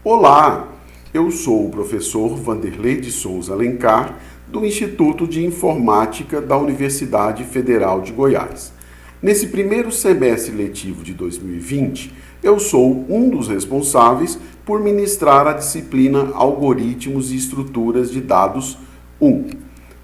Olá, eu sou o professor Vanderlei de Souza Alencar, do Instituto de Informática da Universidade Federal de Goiás. Nesse primeiro semestre letivo de 2020, eu sou um dos responsáveis por ministrar a disciplina Algoritmos e Estruturas de Dados 1.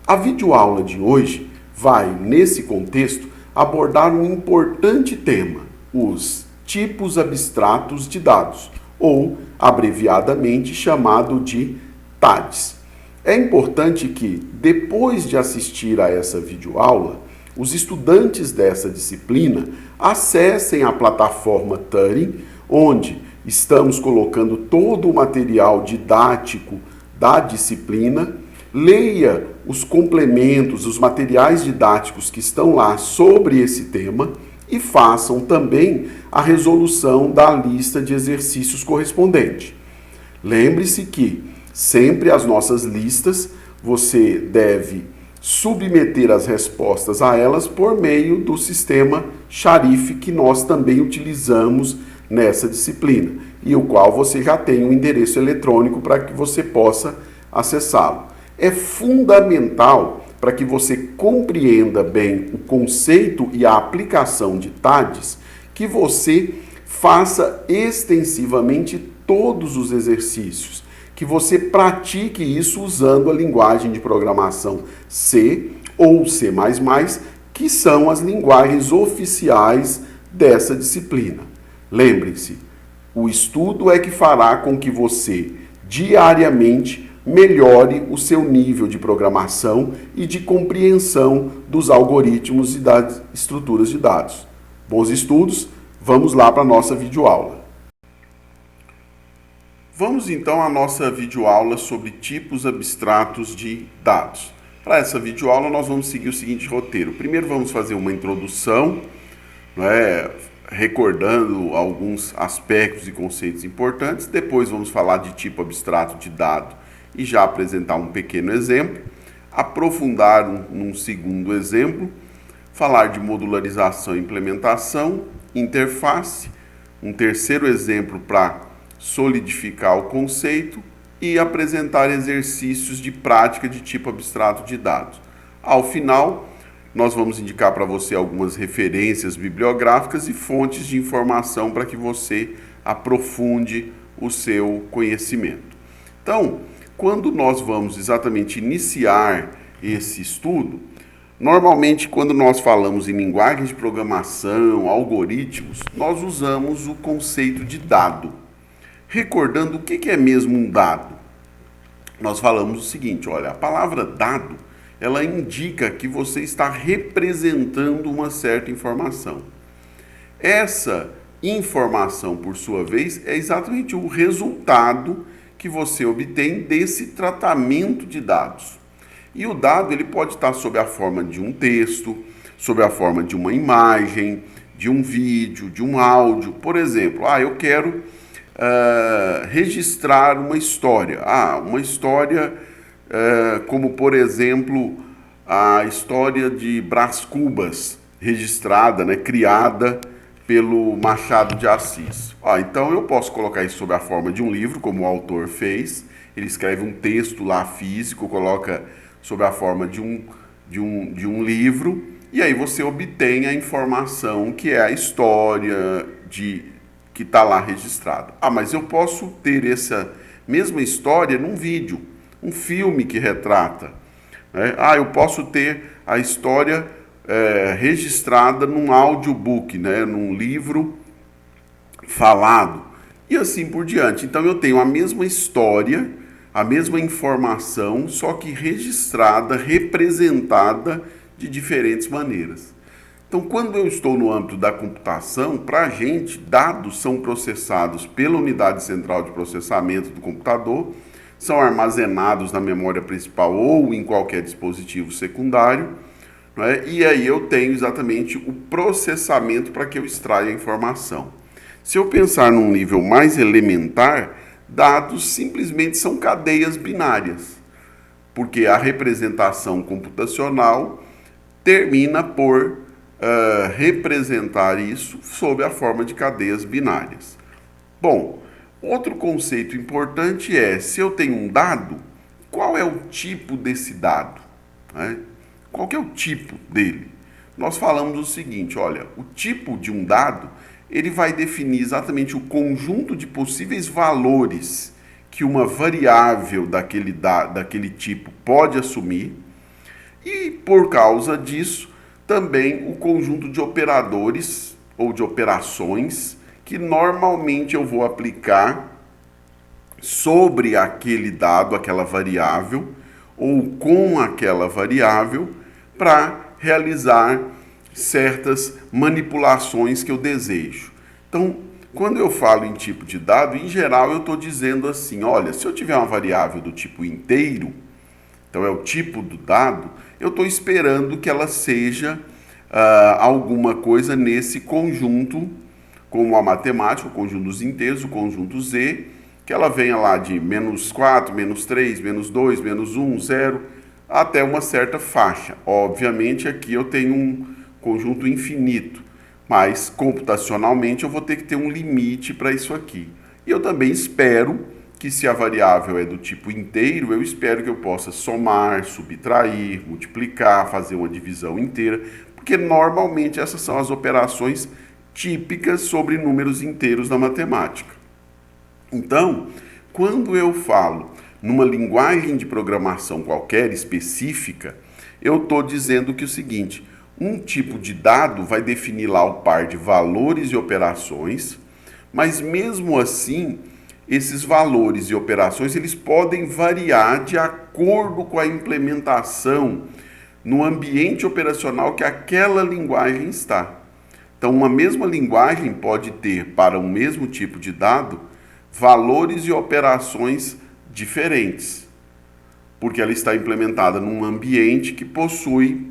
A videoaula de hoje vai, nesse contexto, abordar um importante tema, os tipos abstratos de dados, ou abreviadamente chamado de TADS. É importante que, depois de assistir a essa videoaula, os estudantes dessa disciplina acessem a plataforma Turing, onde estamos colocando todo o material didático da disciplina, leia os complementos, os materiais didáticos que estão lá sobre esse tema e façam também a resolução da lista de exercícios correspondente. Lembre-se que sempre as nossas listas você deve submeter as respostas a elas por meio do sistema Sharif que nós também utilizamos nessa disciplina e o qual você já tem um endereço eletrônico para que você possa acessá-lo. É fundamental para que você compreenda bem o conceito e a aplicação de TADS, que você faça extensivamente todos os exercícios, que você pratique isso usando a linguagem de programação C ou C++, que são as linguagens oficiais dessa disciplina. Lembre-se, o estudo é que fará com que você diariamente melhore o seu nível de programação e de compreensão dos algoritmos e das estruturas de dados. Bons estudos, vamos lá para a nossa videoaula. Vamos então à nossa videoaula sobre tipos abstratos de dados. Para essa videoaula nós vamos seguir o seguinte roteiro. Primeiro vamos fazer uma introdução, recordando alguns aspectos e conceitos importantes. Depois vamos falar de tipo abstrato de dado e já apresentar um pequeno exemplo, aprofundar num segundo exemplo, falar de modularização e implementação, interface, um terceiro exemplo para solidificar o conceito e apresentar exercícios de prática de tipo abstrato de dados. Ao final, nós vamos indicar para você algumas referências bibliográficas e fontes de informação para que você aprofunde o seu conhecimento. Então, quando nós vamos exatamente iniciar esse estudo, normalmente quando nós falamos em linguagem de programação, algoritmos, nós usamos o conceito de dado. Recordando o que é mesmo um dado? Nós falamos o seguinte, olha, a palavra dado, ela indica que você está representando uma certa informação. Essa informação, por sua vez, é exatamente o resultado que você obtém desse tratamento de dados. E o dado ele pode estar sob a forma de um texto, sob a forma de uma imagem, de um vídeo, de um áudio. Por exemplo, eu quero registrar uma história. Uma história como, por exemplo, a história de Brás Cubas, registrada, criada pelo Machado de Assis. Então eu posso colocar isso sob a forma de um livro, como o autor fez. Ele escreve um texto lá físico, coloca sob a forma de um livro, e aí você obtém a informação que é a história que está lá registrada. Mas eu posso ter essa mesma história num vídeo, um filme que retrata. Eu posso ter a história registrada num audiobook, num livro falado, e assim por diante. Então eu tenho a mesma história, a mesma informação, só que registrada, representada de diferentes maneiras. Então, quando eu estou no âmbito da computação, para a gente, dados são processados pela unidade central de processamento do computador, são armazenados na memória principal ou em qualquer dispositivo secundário, e aí eu tenho exatamente o processamento para que eu extraia a informação. Se eu pensar num nível mais elementar, dados simplesmente são cadeias binárias, porque a representação computacional termina por representar isso sob a forma de cadeias binárias. Bom, Outro conceito importante é, se eu tenho um dado, qual é o tipo desse dado? Né? Qual que é o tipo dele? Nós falamos o seguinte, olha, o tipo de um dado, ele vai definir exatamente o conjunto de possíveis valores que uma variável daquele tipo pode assumir e, por causa disso, também o conjunto de operadores ou de operações que normalmente eu vou aplicar sobre aquele dado, aquela variável, ou com aquela variável, para realizar certas manipulações que eu desejo. Então, quando eu falo em tipo de dado, em geral eu estou dizendo assim, olha, se eu tiver uma variável do tipo inteiro, então é o tipo do dado, eu estou esperando que ela seja alguma coisa nesse conjunto, como a matemática, o conjunto dos inteiros, o conjunto Z, que ela venha lá de -4, -3, -2, -1, 0, até uma certa faixa. Obviamente aqui eu tenho um conjunto infinito, mas computacionalmente eu vou ter que ter um limite para isso aqui. E eu também espero que, se a variável é do tipo inteiro, eu espero que eu possa somar, subtrair, multiplicar, fazer uma divisão inteira, porque normalmente essas são as operações típicas sobre números inteiros na matemática. Então, quando eu falo numa linguagem de programação qualquer específica, eu estou dizendo que o seguinte, um tipo de dado vai definir lá o par de valores e operações, mas mesmo assim, esses valores e operações eles podem variar de acordo com a implementação no ambiente operacional que aquela linguagem está. Então, uma mesma linguagem pode ter, para um mesmo tipo de dado, valores e operações diferentes, porque ela está implementada num ambiente que possui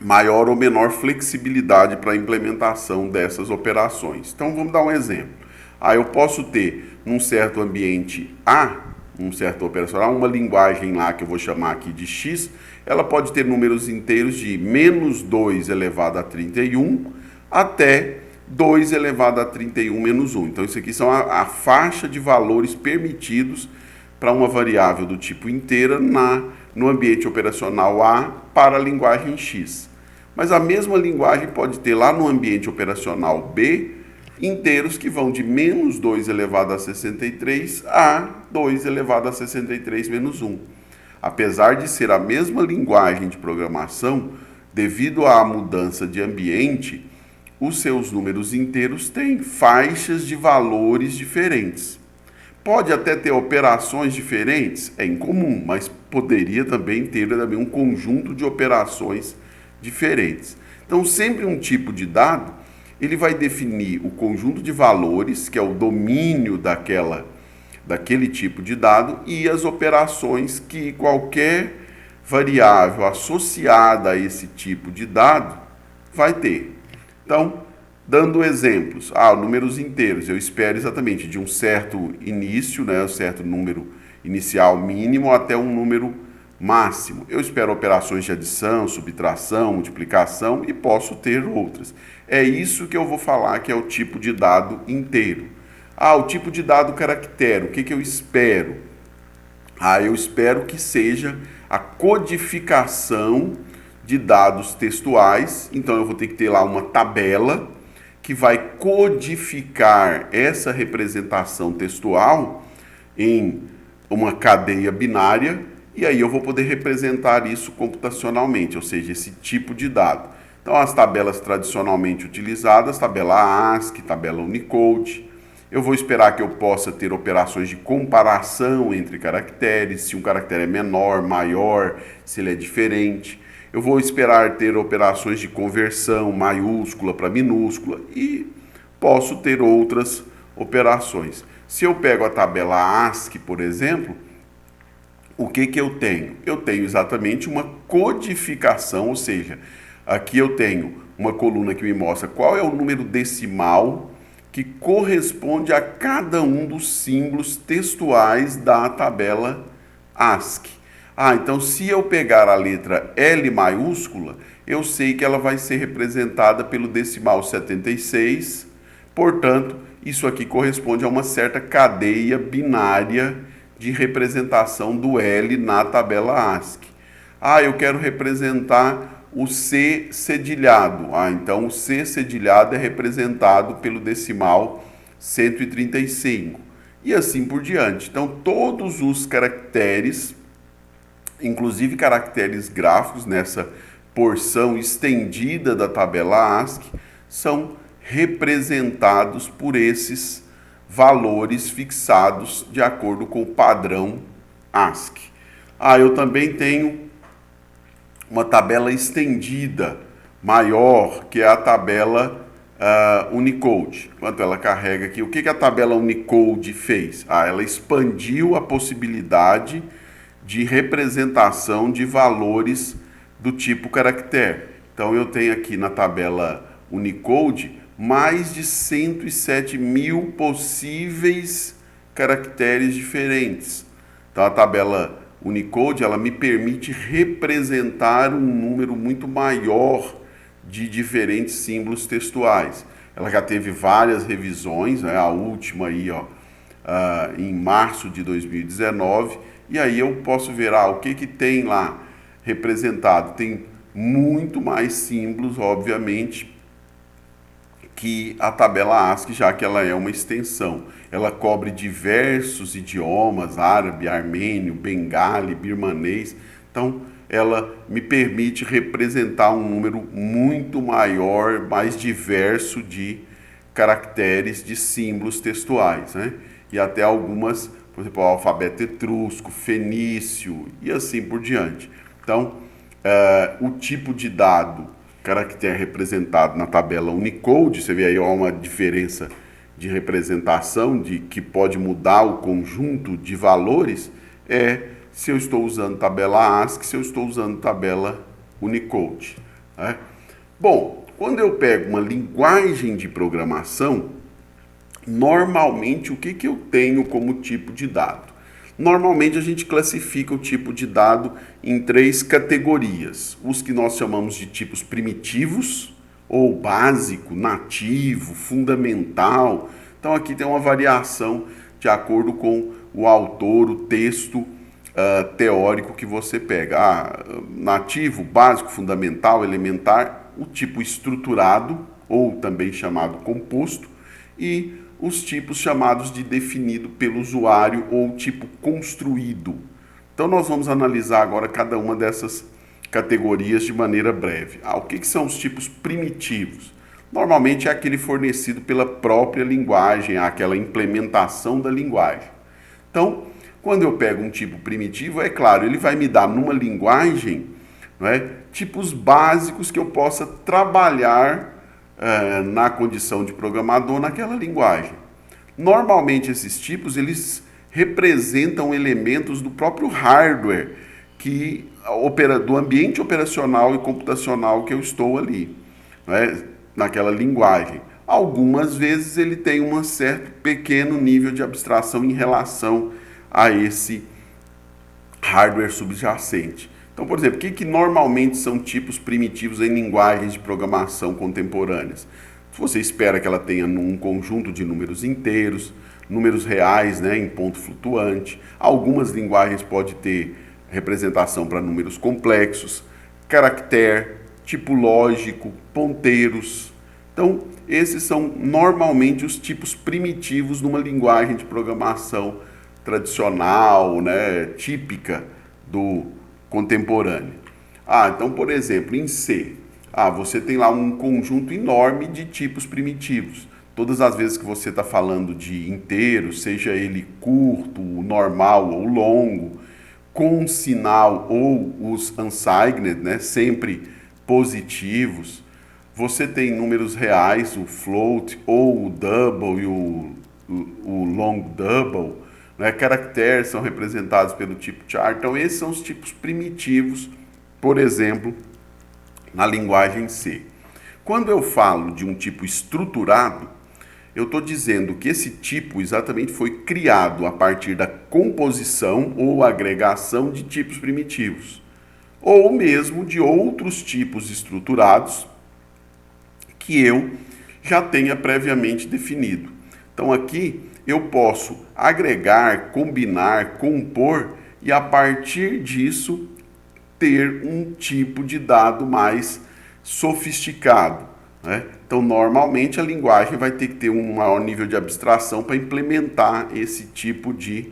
maior ou menor flexibilidade para a implementação dessas operações. Então, vamos dar um exemplo. Eu posso ter, num certo ambiente A, um certo operacional, uma linguagem lá que eu vou chamar aqui de X, ela pode ter números inteiros de -2 elevado a 31 até 2 elevado a 31 menos 1. Então, isso aqui são a faixa de valores permitidos para uma variável do tipo inteira no ambiente operacional A para a linguagem X. Mas a mesma linguagem pode ter lá no ambiente operacional B inteiros que vão de -2 elevado a 63 a 2 elevado a 63 menos 1. Apesar de ser a mesma linguagem de programação, devido à mudança de ambiente, os seus números inteiros têm faixas de valores diferentes. Pode até ter operações diferentes, é incomum, mas poderia também ter um conjunto de operações diferentes. Então, sempre um tipo de dado, ele vai definir o conjunto de valores, que é o domínio daquele tipo de dado, e as operações que qualquer variável associada a esse tipo de dado vai ter. Então, dando exemplos, números inteiros, eu espero exatamente de um certo início, um certo número inicial mínimo até um número máximo. Eu espero operações de adição, subtração, multiplicação e posso ter outras. É isso que eu vou falar que é o tipo de dado inteiro. O tipo de dado caractere, o que eu espero? Eu espero que seja a codificação de dados textuais, então eu vou ter que ter lá uma tabela que vai codificar essa representação textual em uma cadeia binária, e aí eu vou poder representar isso computacionalmente, ou seja, esse tipo de dado. Então, as tabelas tradicionalmente utilizadas, tabela ASCII, tabela Unicode. Eu vou esperar que eu possa ter operações de comparação entre caracteres, se um caractere é menor, maior, se ele é diferente. Eu vou esperar ter operações de conversão maiúscula para minúscula e posso ter outras operações. Se eu pego a tabela ASCII, por exemplo, o que eu tenho? Eu tenho exatamente uma codificação, ou seja, aqui eu tenho uma coluna que me mostra qual é o número decimal que corresponde a cada um dos símbolos textuais da tabela ASCII. Então se eu pegar a letra L maiúscula, eu sei que ela vai ser representada pelo decimal 76, portanto, Isso aqui corresponde a uma certa cadeia binária de representação do L na tabela ASCII. Eu quero representar o C cedilhado. Então o C cedilhado é representado pelo decimal 135. E assim por diante. Então todos os caracteres, inclusive caracteres gráficos nessa porção estendida da tabela ASCII, são representados por esses valores fixados de acordo com o padrão ASCII. Eu também tenho uma tabela estendida maior, que é a tabela Unicode. Enquanto ela carrega aqui, o que a tabela Unicode fez? Ela expandiu a possibilidade de representação de valores do tipo caractere. Então eu tenho aqui na tabela Unicode mais de 107 mil possíveis caracteres diferentes. Então a tabela Unicode ela me permite representar um número muito maior de diferentes símbolos textuais. Ela já teve várias revisões, né? A última aí, em março de 2019, e aí eu posso ver o que tem lá representado. Tem muito mais símbolos, obviamente, que a tabela ASCII, já que ela é uma extensão. Ela cobre diversos idiomas, árabe, armênio, bengali, birmanês. Então, ela me permite representar um número muito maior, mais diverso de caracteres, de símbolos textuais, né? E até algumas, por exemplo, o alfabeto etrusco, fenício e assim por diante. Então, o tipo de dado caractere representado na tabela Unicode, você vê aí uma diferença de representação que pode mudar o conjunto de valores, se eu estou usando tabela ASCII, se eu estou usando tabela Unicode. Né? Bom, quando eu pego uma linguagem de programação, normalmente o que eu tenho como tipo de dado? Normalmente a gente classifica o tipo de dado em 3 categorias. Os que nós chamamos de tipos primitivos, ou básico, nativo, fundamental. Então aqui tem uma variação de acordo com o autor, o texto teórico que você pega. Nativo, básico, fundamental, elementar, o tipo estruturado, ou também chamado composto, e os tipos chamados de definido pelo usuário ou tipo construído. Então nós vamos analisar agora cada uma dessas categorias de maneira breve. O que são os tipos primitivos? Normalmente é aquele fornecido pela própria linguagem, aquela implementação da linguagem. Então, quando eu pego um tipo primitivo, é claro, ele vai me dar numa linguagem, não é, tipos básicos que eu possa trabalhar na condição de programador naquela linguagem. Normalmente esses tipos eles representam elementos do próprio hardware do ambiente operacional e computacional que eu estou ali, né, naquela linguagem. Algumas vezes ele tem um certo pequeno nível de abstração em relação a esse hardware subjacente. Então, por exemplo, o que normalmente são tipos primitivos em linguagens de programação contemporâneas? Você espera que ela tenha um conjunto de números inteiros, números reais, né, em ponto flutuante. Algumas linguagens podem ter representação para números complexos, caractere, tipo lógico, ponteiros. Então, esses são normalmente os tipos primitivos numa linguagem de programação tradicional, né, típica do contemporâneo. Então, por exemplo, em C, você tem lá um conjunto enorme de tipos primitivos. Todas as vezes que você está falando de inteiro, seja ele curto, normal ou longo, com sinal ou os unsigned, né, sempre positivos, você tem números reais, o float ou o double e o long double, né, caracteres são representados pelo tipo char. Então esses são os tipos primitivos, por exemplo, na linguagem C. Quando eu falo de um tipo estruturado, eu estou dizendo que esse tipo exatamente foi criado a partir da composição ou agregação de tipos primitivos, ou mesmo de outros tipos estruturados que eu já tenha previamente definido. Então aqui eu posso agregar, combinar, compor e a partir disso ter um tipo de dado mais sofisticado, né? Então, normalmente a linguagem vai ter que ter um maior nível de abstração para implementar esse tipo de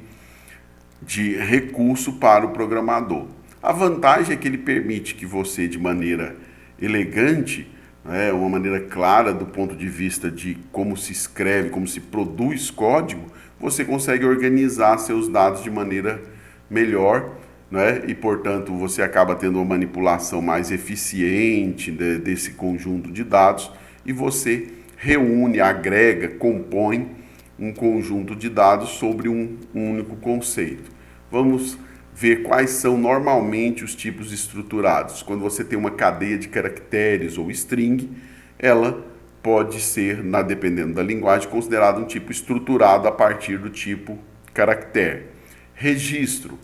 recurso para o programador. A vantagem é que ele permite que você, de maneira elegante, né, uma maneira clara do ponto de vista de como se escreve, como se produz código, você consegue organizar seus dados de maneira melhor, né? E, portanto, você acaba tendo uma manipulação mais eficiente desse conjunto de dados e você reúne, agrega, compõe um conjunto de dados sobre um único conceito. Vamos ver quais são normalmente os tipos estruturados. Quando você tem uma cadeia de caracteres ou string, ela pode ser, dependendo da linguagem, considerada um tipo estruturado a partir do tipo caractere. Registro.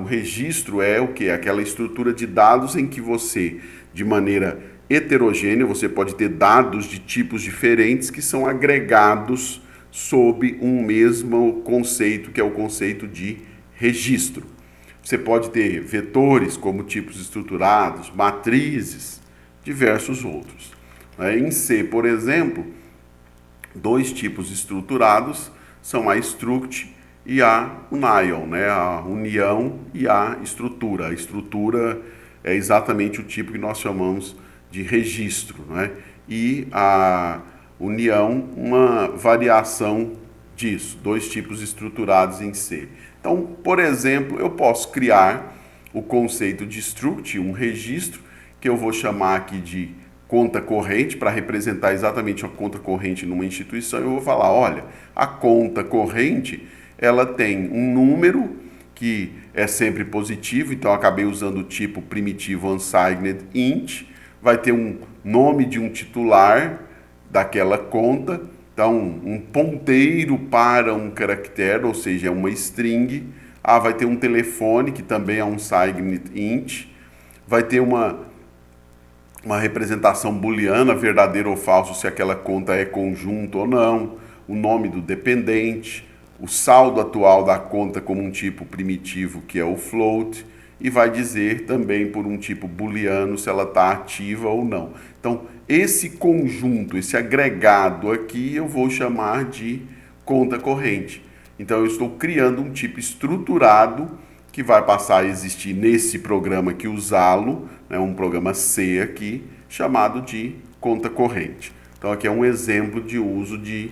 O registro é o quê? Aquela estrutura de dados em que você, de maneira heterogênea, você pode ter dados de tipos diferentes que são agregados sob um mesmo conceito, que é o conceito de registro. Você pode ter vetores como tipos estruturados, matrizes, diversos outros. Em C, por exemplo, dois tipos estruturados são a struct e a union, né? A união e a estrutura. A estrutura é exatamente o tipo que nós chamamos de registro, né? E a união, uma variação disso, dois tipos estruturados em C. Então, por exemplo, eu posso criar o conceito de struct, um registro, que eu vou chamar aqui de conta corrente, para representar exatamente a conta corrente numa instituição. Eu vou falar, olha, a conta corrente, ela tem um número que é sempre positivo, então eu acabei usando o tipo primitivo unsigned int, vai ter um nome de um titular daquela conta, então um ponteiro para um caractere, ou seja, é uma string. Vai ter um telefone, que também é um unsigned int, vai ter uma representação booleana, verdadeiro ou falso, se aquela conta é conjunto ou não, o nome do dependente, o saldo atual da conta como um tipo primitivo, que é o float, e vai dizer também por um tipo booleano se ela está ativa ou não. Então, esse conjunto, esse agregado aqui, eu vou chamar de conta corrente. Então, eu estou criando um tipo estruturado que vai passar a existir nesse programa que usá-lo, né, um programa C aqui, chamado de conta corrente. Então, aqui é um exemplo de uso de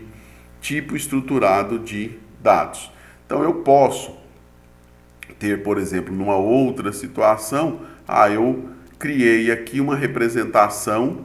tipo estruturado de dados. Então, eu posso ter, por exemplo, numa outra situação, eu criei aqui uma representação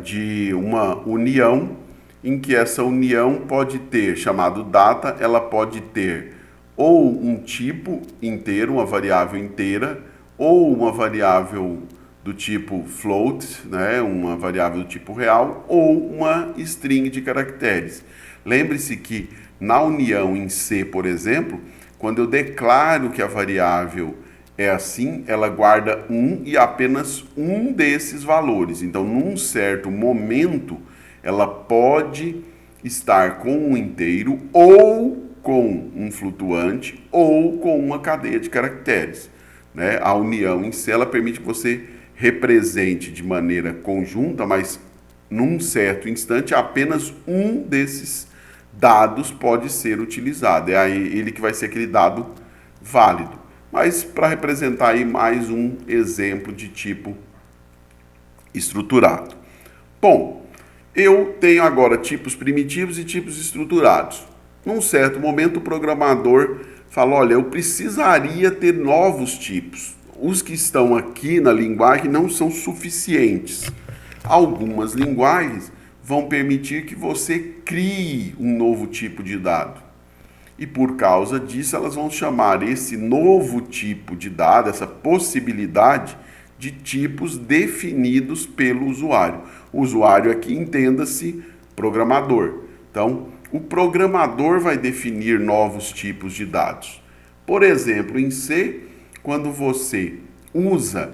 de uma união, em que essa união pode ter, chamado data, ela pode ter ou um tipo inteiro, uma variável inteira, ou uma variável do tipo float, né, uma variável do tipo real, ou uma string de caracteres. Lembre-se que na união em C, por exemplo, quando eu declaro que a variável é assim, ela guarda um e apenas um desses valores. Então, num certo momento, ela pode estar com um inteiro, ou com um flutuante, ou com uma cadeia de caracteres, né? A união em si, ela permite que você represente de maneira conjunta, mas num certo instante, apenas um desses dados pode ser utilizado. É aí ele que vai ser aquele dado válido. Mas para representar aí mais um exemplo de tipo estruturado. Bom, eu tenho agora tipos primitivos e tipos estruturados. Num certo momento o programador fala, olha, eu precisaria ter novos tipos. Os que estão aqui na linguagem não são suficientes. Algumas linguagens vão permitir que você crie um novo tipo de dado. E por causa disso, elas vão chamar esse novo tipo de dado, essa possibilidade, de tipos definidos pelo usuário. O usuário aqui, entenda-se, programador. Então, o programador vai definir novos tipos de dados. Por exemplo, em C, quando você usa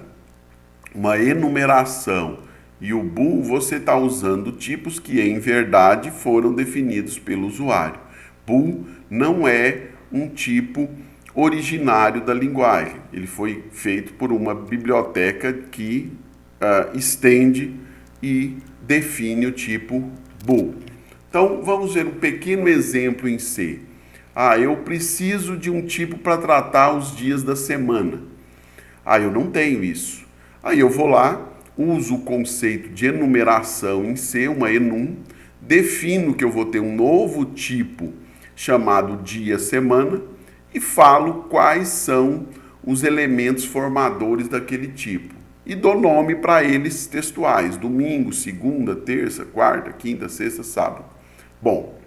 uma enumeração e o bool, você está usando tipos que, em verdade, foram definidos pelo usuário. Bool não é um tipo originário da linguagem. Ele foi feito por uma biblioteca que estende e define o tipo bool. Então, vamos ver um pequeno exemplo em C. Eu preciso de um tipo para tratar os dias da semana. Eu não tenho isso. Aí eu vou lá, uso o conceito de enumeração em C, uma enum, defino que eu vou ter um novo tipo chamado dia-semana e falo quais são os elementos formadores daquele tipo. E dou nome para eles textuais: domingo, segunda, terça, quarta, quinta, sexta, sábado. Bom,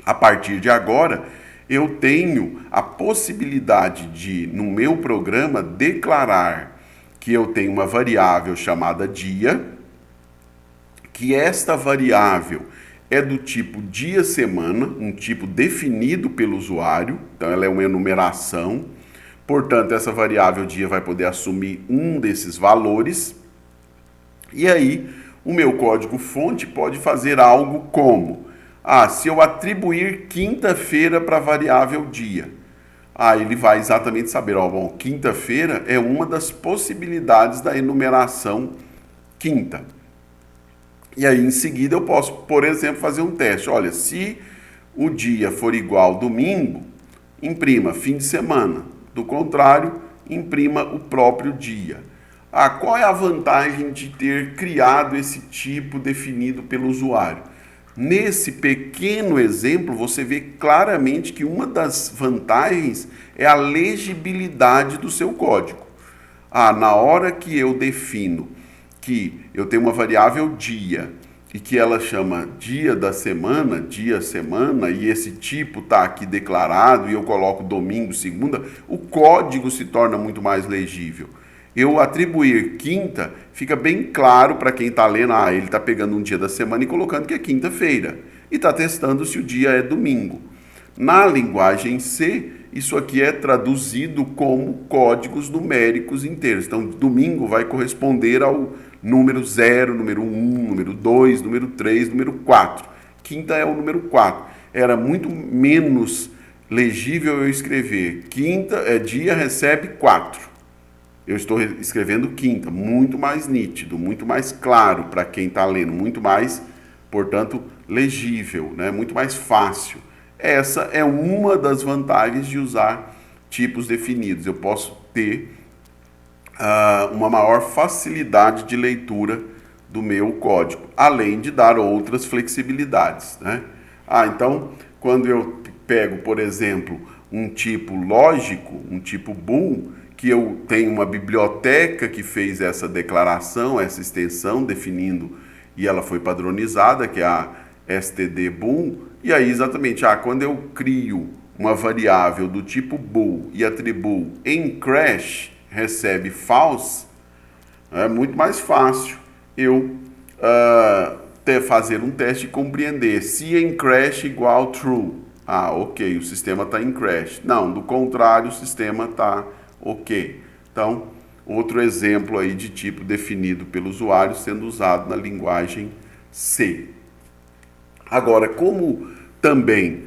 a partir de agora, eu tenho a possibilidade de, no meu programa, declarar que eu tenho uma variável chamada dia, que esta variável é do tipo dia-semana, um tipo definido pelo usuário, então ela é uma enumeração. Portanto, essa variável dia vai poder assumir um desses valores. E aí, o meu código-fonte pode fazer algo como: se eu atribuir quinta-feira para a variável dia, ele vai exatamente saber, quinta-feira é uma das possibilidades da enumeração quinta. E aí, em seguida, eu posso, por exemplo, fazer um teste. Olha, se o dia for igual ao domingo, imprima fim de semana. Do contrário, imprima o próprio dia. Qual é a vantagem de ter criado esse tipo definido pelo usuário? Nesse pequeno exemplo, você vê claramente que uma das vantagens é a legibilidade do seu código. Na hora que eu defino que eu tenho uma variável dia e que ela chama dia da semana, dia-semana, e esse tipo está aqui declarado, e eu coloco domingo, segunda, o código se torna muito mais legível. Eu atribuir quinta, fica bem claro para quem está lendo, ele está pegando um dia da semana e colocando que é quinta-feira, e está testando se o dia é domingo. Na linguagem C, isso aqui é traduzido como códigos numéricos inteiros. Então, domingo vai corresponder ao número 0, número 1, número 2, número 3, número 4. Quinta é o número 4. Era muito menos legível eu escrever dia recebe 4. Eu estou escrevendo quinta, muito mais nítido, muito mais claro para quem está lendo, muito mais, portanto, legível, né? Muito mais fácil. Essa é uma das vantagens de usar tipos definidos. Eu posso ter uma maior facilidade de leitura do meu código, além de dar outras flexibilidades, né? Então, quando eu pego, por exemplo, um tipo lógico, um tipo bool, que eu tenho uma biblioteca que fez essa declaração, essa extensão, definindo, e ela foi padronizada, que é a std_bool, e aí exatamente, quando eu crio uma variável do tipo bool e atribuo em crash recebe false, é muito mais fácil eu fazer um teste e compreender se em crash igual true. Ok, o sistema está em crash. Não, do contrário, o sistema está ok. Então, outro exemplo aí de tipo definido pelo usuário sendo usado na linguagem C. Agora, como também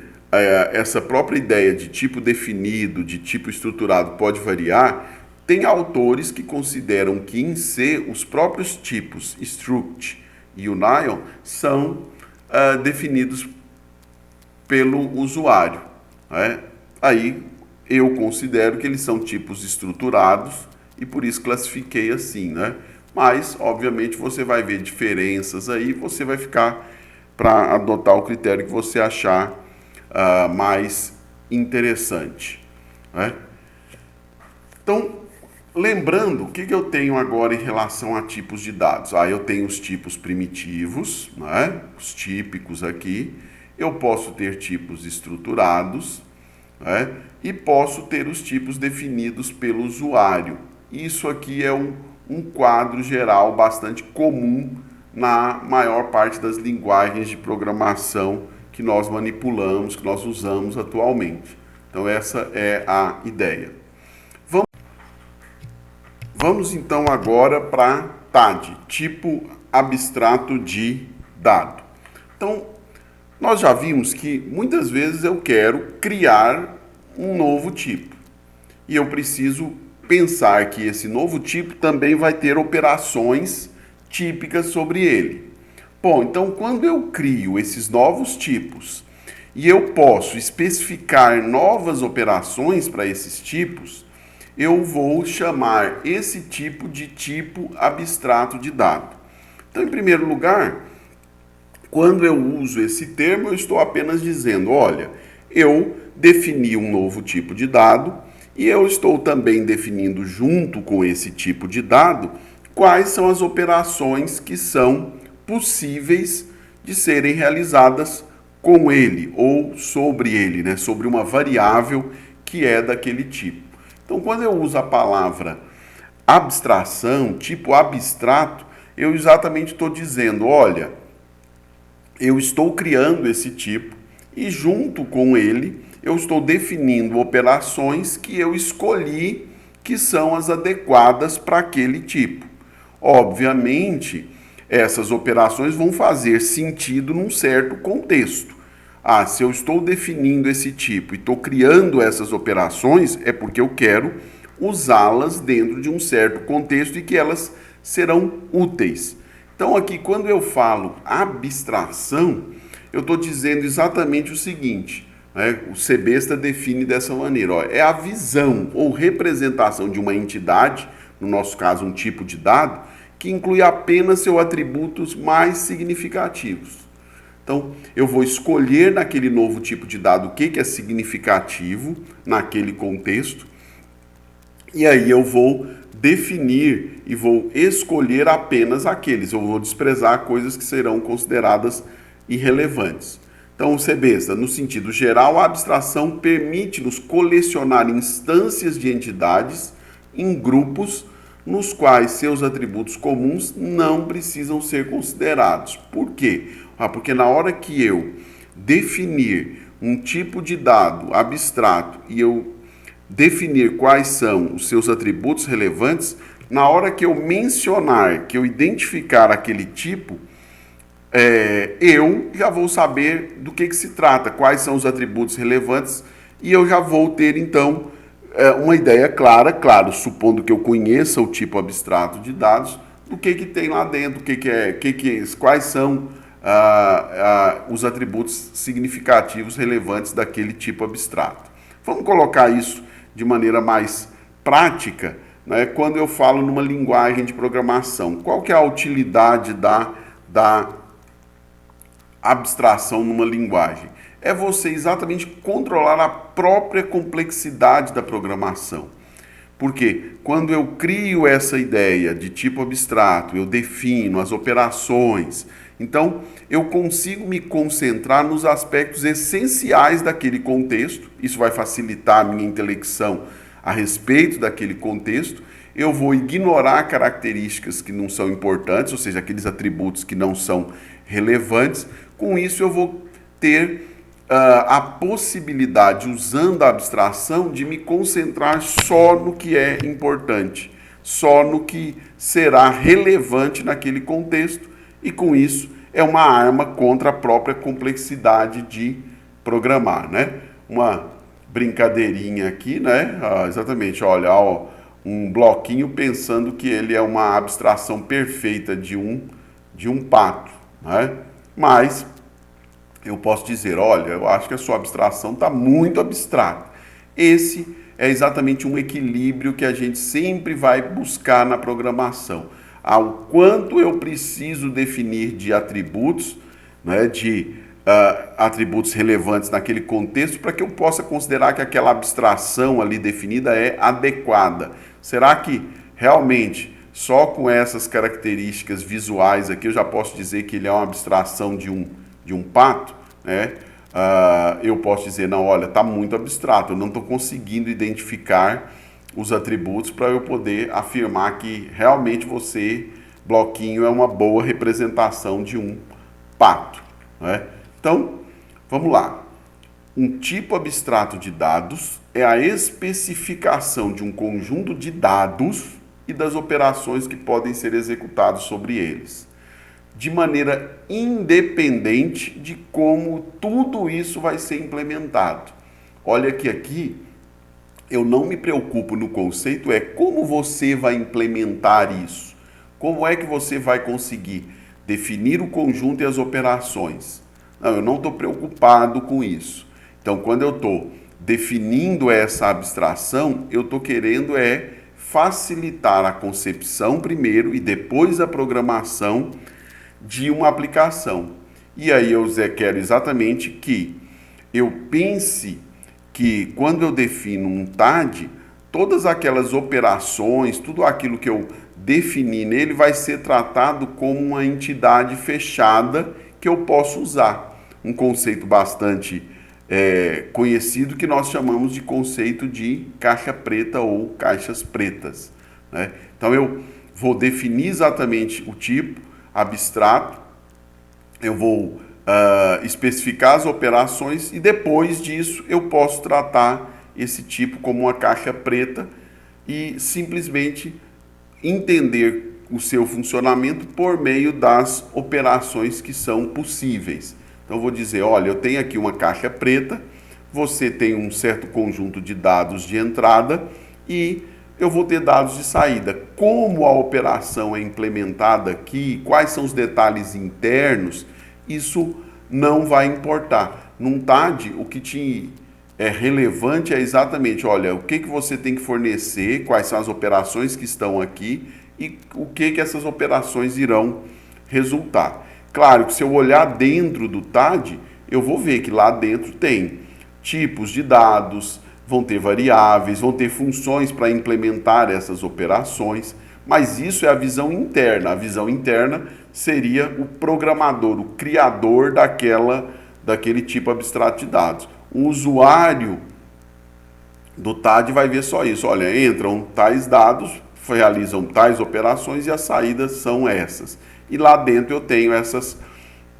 essa própria ideia de tipo definido, de tipo estruturado pode variar, tem autores que consideram que em C os próprios tipos struct e union são definidos pelo usuário, né? Aí eu considero que eles são tipos estruturados e por isso classifiquei assim, né? Mas, obviamente, você vai ver diferenças aí, você vai ficar para adotar o critério que você achar mais interessante, né? Então, lembrando, o que eu tenho agora em relação a tipos de dados? Eu tenho os tipos primitivos, né? Os típicos aqui. Eu posso ter tipos estruturados, né? E posso ter os tipos definidos pelo usuário. Isso aqui é um quadro geral bastante comum na maior parte das linguagens de programação que nós manipulamos, que nós usamos atualmente. Então essa é a ideia. Vamos então agora para TAD, tipo abstrato de dado. Então, nós já vimos que muitas vezes eu quero criar um novo tipo. E eu preciso pensar que esse novo tipo também vai ter operações típicas sobre ele. Bom, então quando eu crio esses novos tipos e eu posso especificar novas operações para esses tipos, eu vou chamar esse tipo de tipo abstrato de dado. Então, em primeiro lugar, quando eu uso esse termo, eu estou apenas dizendo, olha, eu defini um novo tipo de dado e eu estou também definindo junto com esse tipo de dado quais são as operações que são possíveis de serem realizadas com ele ou sobre ele, né? Sobre uma variável que é daquele tipo. Então, quando eu uso a palavra abstração, tipo abstrato, eu exatamente estou dizendo, olha, eu estou criando esse tipo e junto com ele eu estou definindo operações que eu escolhi que são as adequadas para aquele tipo. Obviamente, essas operações vão fazer sentido num certo contexto. Ah, se eu estou definindo esse tipo e estou criando essas operações, é porque eu quero usá-las dentro de um certo contexto e que elas serão úteis. Então, aqui, quando eu falo abstração, eu estou dizendo exatamente o seguinte, né? O CBesta define dessa maneira, ó, é a visão ou representação de uma entidade, no nosso caso um tipo de dado, que inclui apenas seus atributos mais significativos. Então, eu vou escolher naquele novo tipo de dado o que é significativo naquele contexto, e aí eu vou definir e vou escolher apenas aqueles, eu vou desprezar coisas que serão consideradas irrelevantes. Então, o CBesta, no sentido geral, a abstração permite-nos colecionar instâncias de entidades em grupos nos quais seus atributos comuns não precisam ser considerados. Por quê? Porque na hora que eu definir um tipo de dado abstrato e eu definir quais são os seus atributos relevantes, na hora que eu mencionar, que eu identificar aquele tipo, eu já vou saber do que se trata, quais são os atributos relevantes, e eu já vou ter, então, uma ideia clara, claro, supondo que eu conheça o tipo abstrato de dados, do que tem lá dentro, quais são os atributos significativos relevantes daquele tipo abstrato. Vamos colocar isso de maneira mais prática, né, quando eu falo numa linguagem de programação. Qual que é a utilidade da abstração numa linguagem? É você exatamente controlar a própria complexidade da programação. Porque quando eu crio essa ideia de tipo abstrato, eu defino as operações, então eu consigo me concentrar nos aspectos essenciais daquele contexto, isso vai facilitar a minha intelecção a respeito daquele contexto. Eu vou ignorar características que não são importantes, ou seja, aqueles atributos que não são relevantes. Com isso eu vou ter a possibilidade, usando a abstração, de me concentrar só no que é importante, só no que será relevante naquele contexto, e com isso é uma arma contra a própria complexidade de programar, né? Uma brincadeirinha aqui, né? Exatamente, olha, um bloquinho pensando que ele é uma abstração perfeita de um pato, né? Mas eu posso dizer, olha, eu acho que a sua abstração está muito abstrata. Esse é exatamente um equilíbrio que a gente sempre vai buscar na programação. Ao quanto eu preciso definir de atributos, né, atributos relevantes naquele contexto, para que eu possa considerar que aquela abstração ali definida é adequada. Será que realmente só com essas características visuais aqui eu já posso dizer que ele é uma abstração de um pato, né? Eu posso dizer, não, olha, está muito abstrato, eu não estou conseguindo identificar os atributos para eu poder afirmar que realmente você, bloquinho, é uma boa representação de um pato, né? Então, vamos lá. Um tipo abstrato de dados é a especificação de um conjunto de dados e das operações que podem ser executadas sobre eles. de maneira independente de como tudo isso vai ser implementado. Olha que aqui eu não me preocupo no conceito, é como você vai implementar isso. Como é que você vai conseguir definir o conjunto e as operações? Não, eu não estou preocupado com isso. Então, quando eu estou definindo essa abstração, eu estou querendo facilitar a concepção primeiro e depois a programação de uma aplicação. E aí eu quero exatamente que eu pense que quando eu defino um TAD, todas aquelas operações, tudo aquilo que eu defini nele vai ser tratado como uma entidade fechada que eu posso usar. Um conceito bastante conhecido que nós chamamos de conceito de caixa preta ou caixas pretas, né? Então eu vou definir exatamente o tipo abstrato, eu vou especificar as operações e depois disso eu posso tratar esse tipo como uma caixa preta e simplesmente entender o seu funcionamento por meio das operações que são possíveis. Então eu vou dizer, olha, eu tenho aqui uma caixa preta, você tem um certo conjunto de dados de entrada e eu vou ter dados de saída. Como a operação é implementada aqui, quais são os detalhes internos, isso não vai importar. Num TAD, o que é relevante é exatamente, olha, o que você tem que fornecer, quais são as operações que estão aqui e o que essas operações irão resultar. Claro que se eu olhar dentro do TAD, eu vou ver que lá dentro tem tipos de dados, vão ter variáveis, vão ter funções para implementar essas operações, mas isso é a visão interna. A visão interna seria o programador, o criador daquele tipo abstrato de dados. O usuário do TAD vai ver só isso. Olha, entram tais dados, realizam tais operações e as saídas são essas. E lá dentro eu tenho essas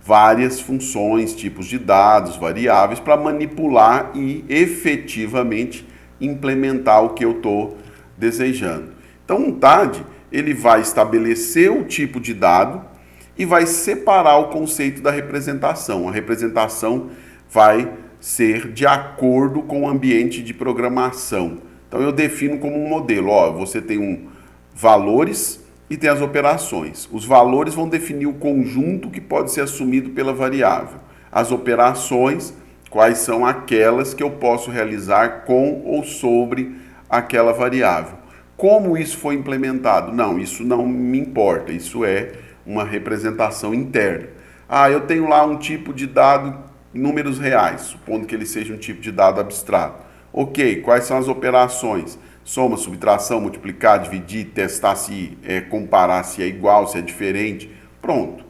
várias funções, tipos de dados, variáveis, para manipular e efetivamente implementar o que eu estou desejando. Então, um TAD, ele vai estabelecer o tipo de dado e vai separar o conceito da representação. A representação vai ser de acordo com o ambiente de programação. Então, eu defino como um modelo. Você tem valores e tem as operações. Os valores vão definir o conjunto que pode ser assumido pela variável. As operações, quais são aquelas que eu posso realizar com ou sobre aquela variável. Como isso foi implementado? Não, isso não me importa, isso é uma representação interna. Eu tenho lá um tipo de dado, números reais, supondo que ele seja um tipo de dado abstrato. Ok, quais são as operações? Soma, subtração, multiplicar, dividir, testar se comparar se é igual, se é diferente. Pronto.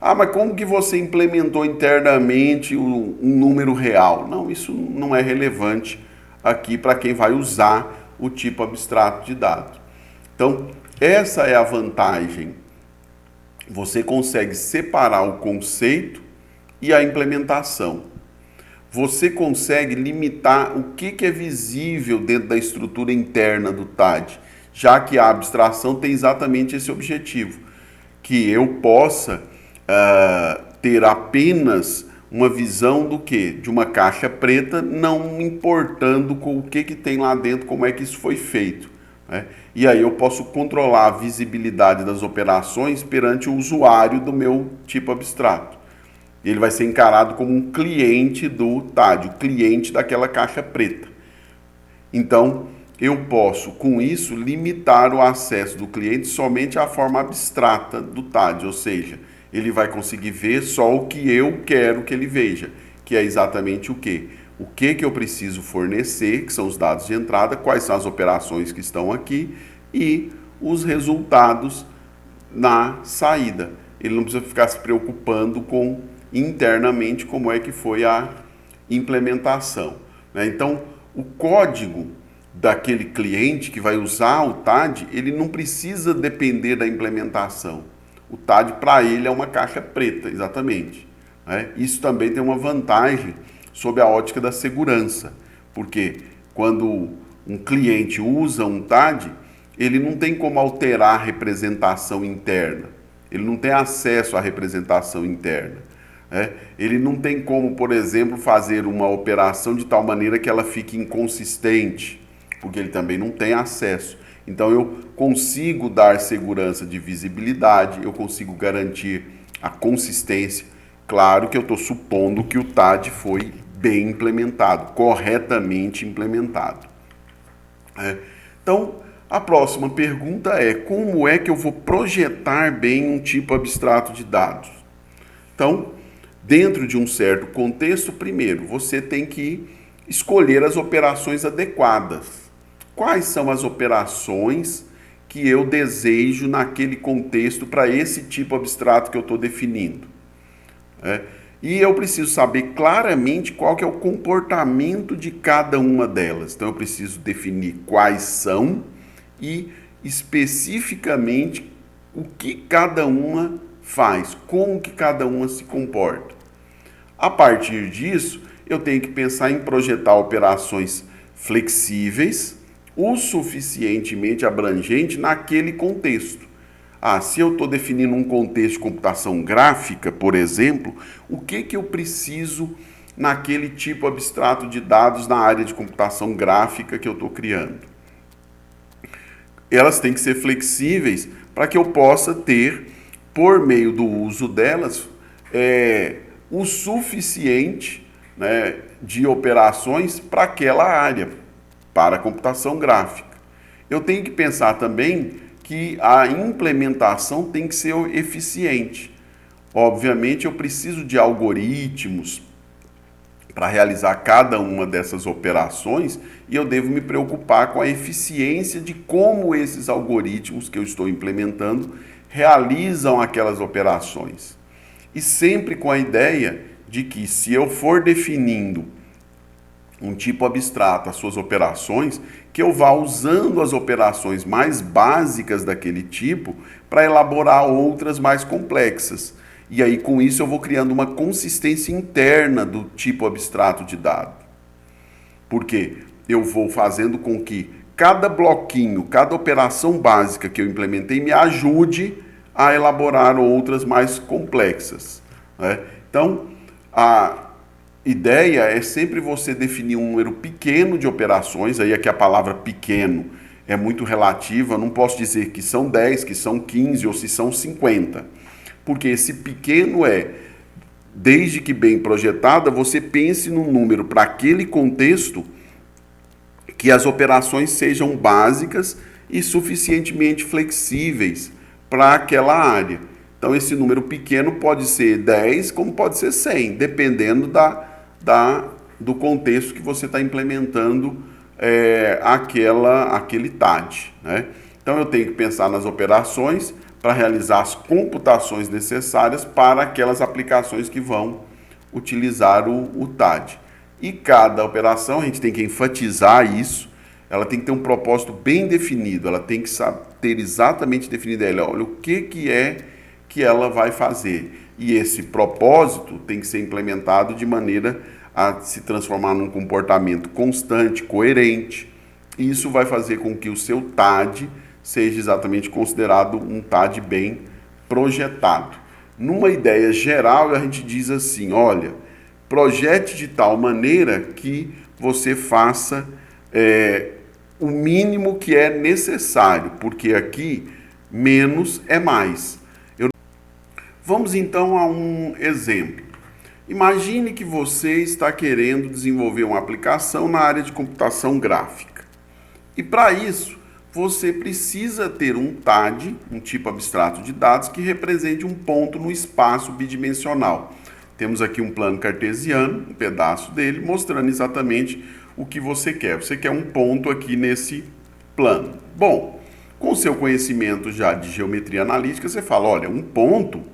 Mas como que você implementou internamente um número real? Não, isso não é relevante aqui para quem vai usar o tipo abstrato de dado. Então, essa é a vantagem. Você consegue separar o conceito e a implementação. Você consegue limitar o que é visível dentro da estrutura interna do TAD, já que a abstração tem exatamente esse objetivo, que eu possa ter apenas uma visão do quê? De uma caixa preta, não importando com o que tem lá dentro, como é que isso foi feito, né? E aí eu posso controlar a visibilidade das operações perante o usuário do meu tipo abstrato. Ele vai ser encarado como um cliente do TAD, o cliente daquela caixa preta. Então, eu posso, com isso, limitar o acesso do cliente somente à forma abstrata do TAD, ou seja, ele vai conseguir ver só o que eu quero que ele veja, que é exatamente o quê? O que eu preciso fornecer, que são os dados de entrada, quais são as operações que estão aqui e os resultados na saída. Ele não precisa ficar se preocupando com internamente como é que foi a implementação, né? Então, o código daquele cliente que vai usar o TAD, ele não precisa depender da implementação. O TAD, para ele, é uma caixa preta, exatamente, né? Isso também tem uma vantagem sob a ótica da segurança, porque quando um cliente usa um TAD, ele não tem como alterar a representação interna. ele não tem acesso à representação interna. Ele não tem como, por exemplo, fazer uma operação de tal maneira que ela fique inconsistente, porque ele também não tem acesso. Então eu consigo dar segurança de visibilidade, eu consigo garantir a consistência. Claro que eu estou supondo que o TAD foi bem implementado, corretamente implementado. Então, a próxima pergunta é: como é que eu vou projetar bem um tipo abstrato de dados? Então, dentro de um certo contexto, primeiro, você tem que escolher as operações adequadas. Quais são as operações que eu desejo naquele contexto para esse tipo abstrato que eu estou definindo? E eu preciso saber claramente qual que é o comportamento de cada uma delas. Então eu preciso definir quais são e especificamente o que cada uma faz, como que cada uma se comporta. A partir disso, eu tenho que pensar em projetar operações flexíveis, o suficientemente abrangente naquele contexto. Se eu estou definindo um contexto de computação gráfica, por exemplo, o que eu preciso naquele tipo abstrato de dados na área de computação gráfica que eu estou criando? Elas têm que ser flexíveis para que eu possa ter, por meio do uso delas, o suficiente, né, de operações para aquela área, para a computação gráfica. Eu tenho que pensar também que a implementação tem que ser eficiente. Obviamente, eu preciso de algoritmos para realizar cada uma dessas operações e eu devo me preocupar com a eficiência de como esses algoritmos que eu estou implementando realizam aquelas operações. E sempre com a ideia de que, se eu for definindo um tipo abstrato, as suas operações, que eu vá usando as operações mais básicas daquele tipo para elaborar outras mais complexas. E aí, com isso, eu vou criando uma consistência interna do tipo abstrato de dado. Porque eu vou fazendo com que cada bloquinho, cada operação básica que eu implementei me ajude a elaborar outras mais complexas. Então, a ideia é sempre você definir um número pequeno de operações. Aí aqui a palavra pequeno é muito relativa, não posso dizer que são 10, que são 15 ou se são 50, porque esse pequeno desde que bem projetada, você pense num número para aquele contexto que as operações sejam básicas e suficientemente flexíveis para aquela área. Então esse número pequeno pode ser 10, como pode ser 100, dependendo do contexto que você está implementando aquele TAD. Então eu tenho que pensar nas operações para realizar as computações necessárias para aquelas aplicações que vão utilizar o TAD. E cada operação, a gente tem que enfatizar isso, ela tem que ter um propósito bem definido, ela tem que ter exatamente definido, olha, o que é que ela vai fazer. E esse propósito tem que ser implementado de maneira a se transformar num comportamento constante, coerente. E isso vai fazer com que o seu TAD seja exatamente considerado um TAD bem projetado. Numa ideia geral, a gente diz assim, olha, projete de tal maneira que você faça o mínimo que é necessário, porque aqui menos é mais. Vamos então a um exemplo. Imagine que você está querendo desenvolver uma aplicação na área de computação gráfica. E para isso, você precisa ter um TAD, um tipo abstrato de dados, que represente um ponto no espaço bidimensional. Temos aqui um plano cartesiano, um pedaço dele, mostrando exatamente o que você quer. Você quer um ponto aqui nesse plano. Bom, com o seu conhecimento já de geometria analítica, você fala, olha, um ponto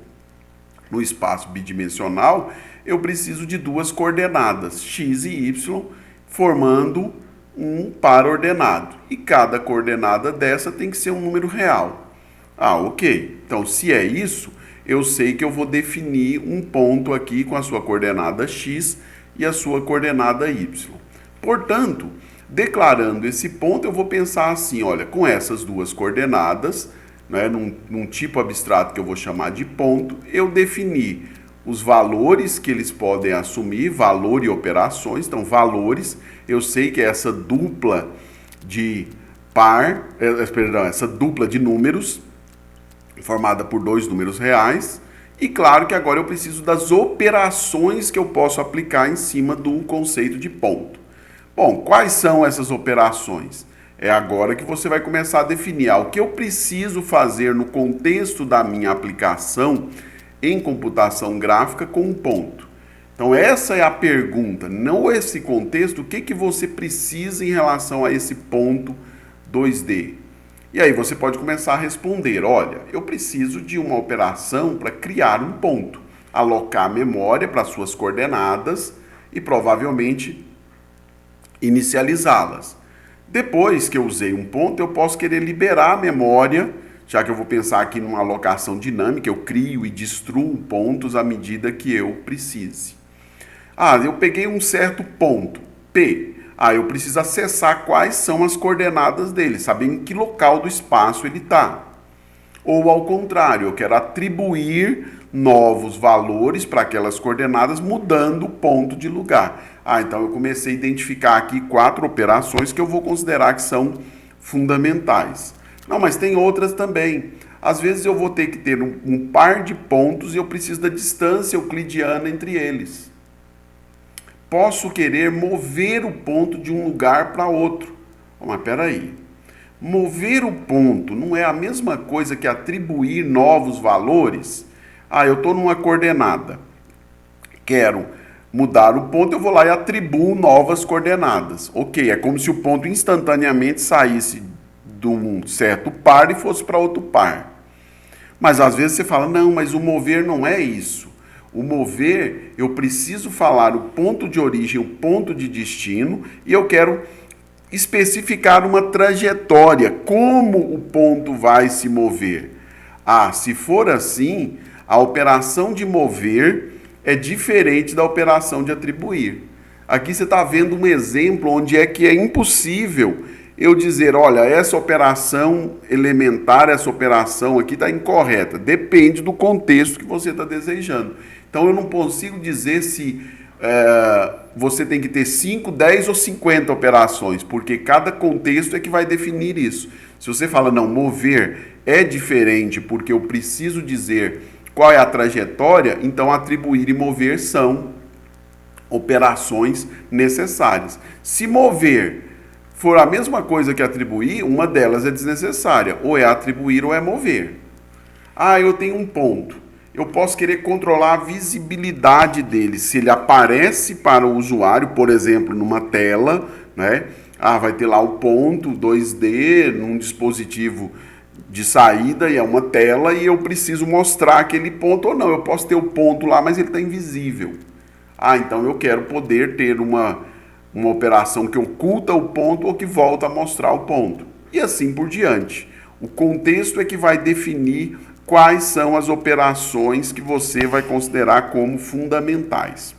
no espaço bidimensional, eu preciso de duas coordenadas, x e y, formando um par ordenado. E cada coordenada dessa tem que ser um número real. Ok. Então, se é isso, eu sei que eu vou definir um ponto aqui com a sua coordenada x e a sua coordenada y. Portanto, declarando esse ponto, eu vou pensar assim, olha, com essas duas coordenadas, né, num tipo abstrato que eu vou chamar de ponto, eu defini os valores que eles podem assumir, valor e operações. Então, valores, eu sei que é essa dupla de essa dupla de números, formada por dois números reais. E claro que agora eu preciso das operações que eu posso aplicar em cima do conceito de ponto. Bom, quais são essas operações? É agora que você vai começar a definir o que eu preciso fazer no contexto da minha aplicação em computação gráfica com um ponto. Então essa é a pergunta, não esse contexto, o que você precisa em relação a esse ponto 2D. E aí você pode começar a responder, olha, eu preciso de uma operação para criar um ponto, alocar a memória para suas coordenadas e provavelmente inicializá-las. Depois que eu usei um ponto, eu posso querer liberar a memória, já que eu vou pensar aqui numa alocação dinâmica, eu crio e destruo pontos à medida que eu precise. Eu peguei um certo ponto, P. Eu preciso acessar quais são as coordenadas dele, saber em que local do espaço ele está. Ou ao contrário, eu quero atribuir novos valores para aquelas coordenadas, mudando o ponto de lugar. Então eu comecei a identificar aqui 4 operações que eu vou considerar que são fundamentais. Não, mas tem outras também. Às vezes eu vou ter que ter um par de pontos e eu preciso da distância euclidiana entre eles. Posso querer mover o ponto de um lugar para outro. Mas peraí. Mover o ponto não é a mesma coisa que atribuir novos valores? Eu estou numa coordenada. Quero mudar o ponto, eu vou lá e atribuo novas coordenadas. Ok, é como se o ponto instantaneamente saísse de um certo par e fosse para outro par. Mas às vezes você fala, não, mas o mover não é isso. O mover, eu preciso falar o ponto de origem, o ponto de destino, e eu quero especificar uma trajetória, como o ponto vai se mover. Se for assim, a operação de mover é diferente da operação de atribuir. Aqui você está vendo um exemplo onde é que é impossível eu dizer, olha, essa operação elementar, essa operação aqui está incorreta. Depende do contexto que você está desejando. Então eu não consigo dizer se você tem que ter 5, 10 ou 50 operações, porque cada contexto é que vai definir isso. Se você fala, não, mover é diferente porque eu preciso dizer qual é a trajetória, então atribuir e mover são operações necessárias. Se mover for a mesma coisa que atribuir, uma delas é desnecessária, ou é atribuir ou é mover. Eu tenho um ponto. Eu posso querer controlar a visibilidade dele. Se ele aparece para o usuário, por exemplo, numa tela, né? Vai ter lá o ponto 2D num dispositivo de saída e é uma tela e eu preciso mostrar aquele ponto ou não. Eu posso ter o ponto lá, mas ele está invisível. Então eu quero poder ter uma operação que oculta o ponto ou que volta a mostrar o ponto. E assim por diante. O contexto é que vai definir quais são as operações que você vai considerar como fundamentais.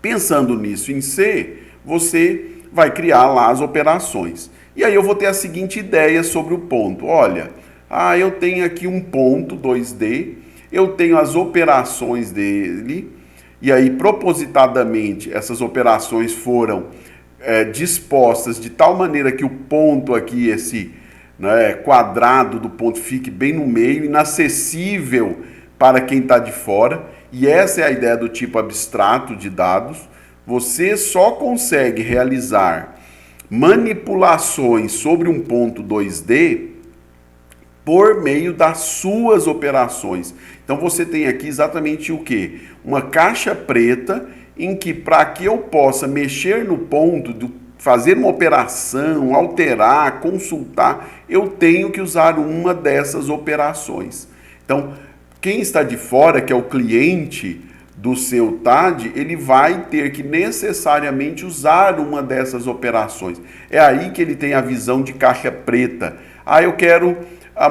Pensando nisso em C, você vai criar lá as operações. E aí eu vou ter a seguinte ideia sobre o ponto. Olha, eu tenho aqui um ponto 2D, eu tenho as operações dele, e aí propositadamente essas operações foram dispostas de tal maneira que o ponto aqui, esse quadrado do ponto, fique bem no meio, inacessível para quem está de fora. E essa é a ideia do tipo abstrato de dados. Você só consegue realizar manipulações sobre um ponto 2D por meio das suas operações. Então você tem aqui exatamente o quê? Uma caixa preta em que, para que eu possa mexer no ponto, fazer uma operação, alterar, consultar, eu tenho que usar uma dessas operações. Então, quem está de fora, que é o cliente do seu TAD, ele vai ter que necessariamente usar uma dessas operações. É aí que ele tem a visão de caixa preta. Eu quero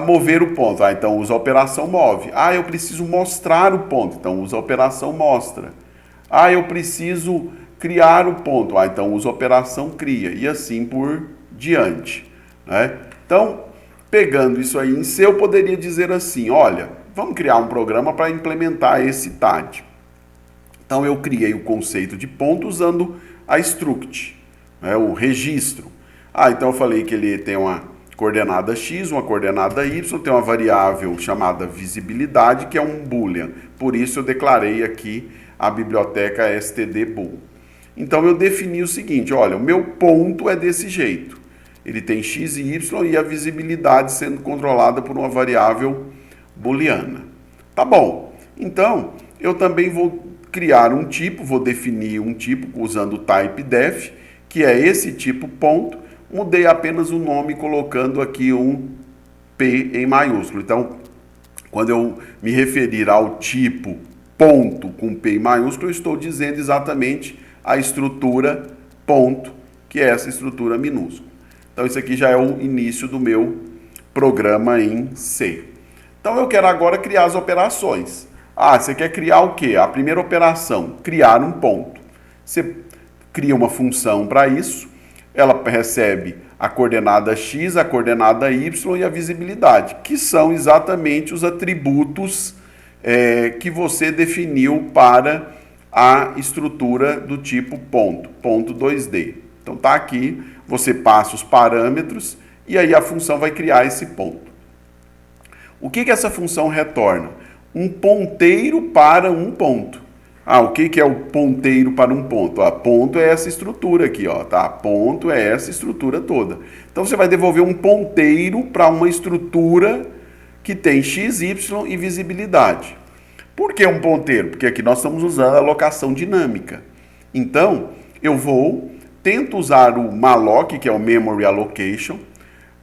mover o ponto. Então usa a operação move. Eu preciso mostrar o ponto. Então usa a operação mostra. Eu preciso criar o ponto. Então usa a operação cria. E assim por diante. Né? Então, Pegando isso aí em C, eu poderia dizer assim, olha, vamos criar um programa para implementar esse TAD. Então eu criei o conceito de ponto usando a struct, né, o registro. Então eu falei que ele tem uma coordenada x, uma coordenada y, tem uma variável chamada visibilidade, que é um boolean. Por isso eu declarei aqui a biblioteca stdbool. Então eu defini o seguinte, olha, o meu ponto é desse jeito. Ele tem x e y e a visibilidade sendo controlada por uma variável booleana. Tá bom. Então, eu também vou criar um tipo, vou definir um tipo usando o type def, que é esse tipo ponto. Mudei apenas o nome colocando aqui um P em maiúsculo. Então, quando eu me referir ao tipo ponto com P em maiúsculo, eu estou dizendo exatamente a estrutura ponto, que é essa estrutura minúscula. Então, isso aqui já é o início do meu programa em C. Então, eu quero agora criar as operações. Você quer criar o quê? A primeira operação, criar um ponto. Você cria uma função para isso. Ela recebe a coordenada x, a coordenada y e a visibilidade, que são exatamente os atributos que você definiu para a estrutura do tipo ponto, ponto 2D. Então tá aqui, você passa os parâmetros e aí a função vai criar esse ponto. O que essa função retorna? Um ponteiro para um ponto. O que é o ponteiro para um ponto? Ponto é essa estrutura aqui, tá? Ponto é essa estrutura toda. Então você vai devolver um ponteiro para uma estrutura que tem x, y e visibilidade. Por que um ponteiro? Porque aqui nós estamos usando a alocação dinâmica. Então, eu tento usar o malloc, que é o memory allocation,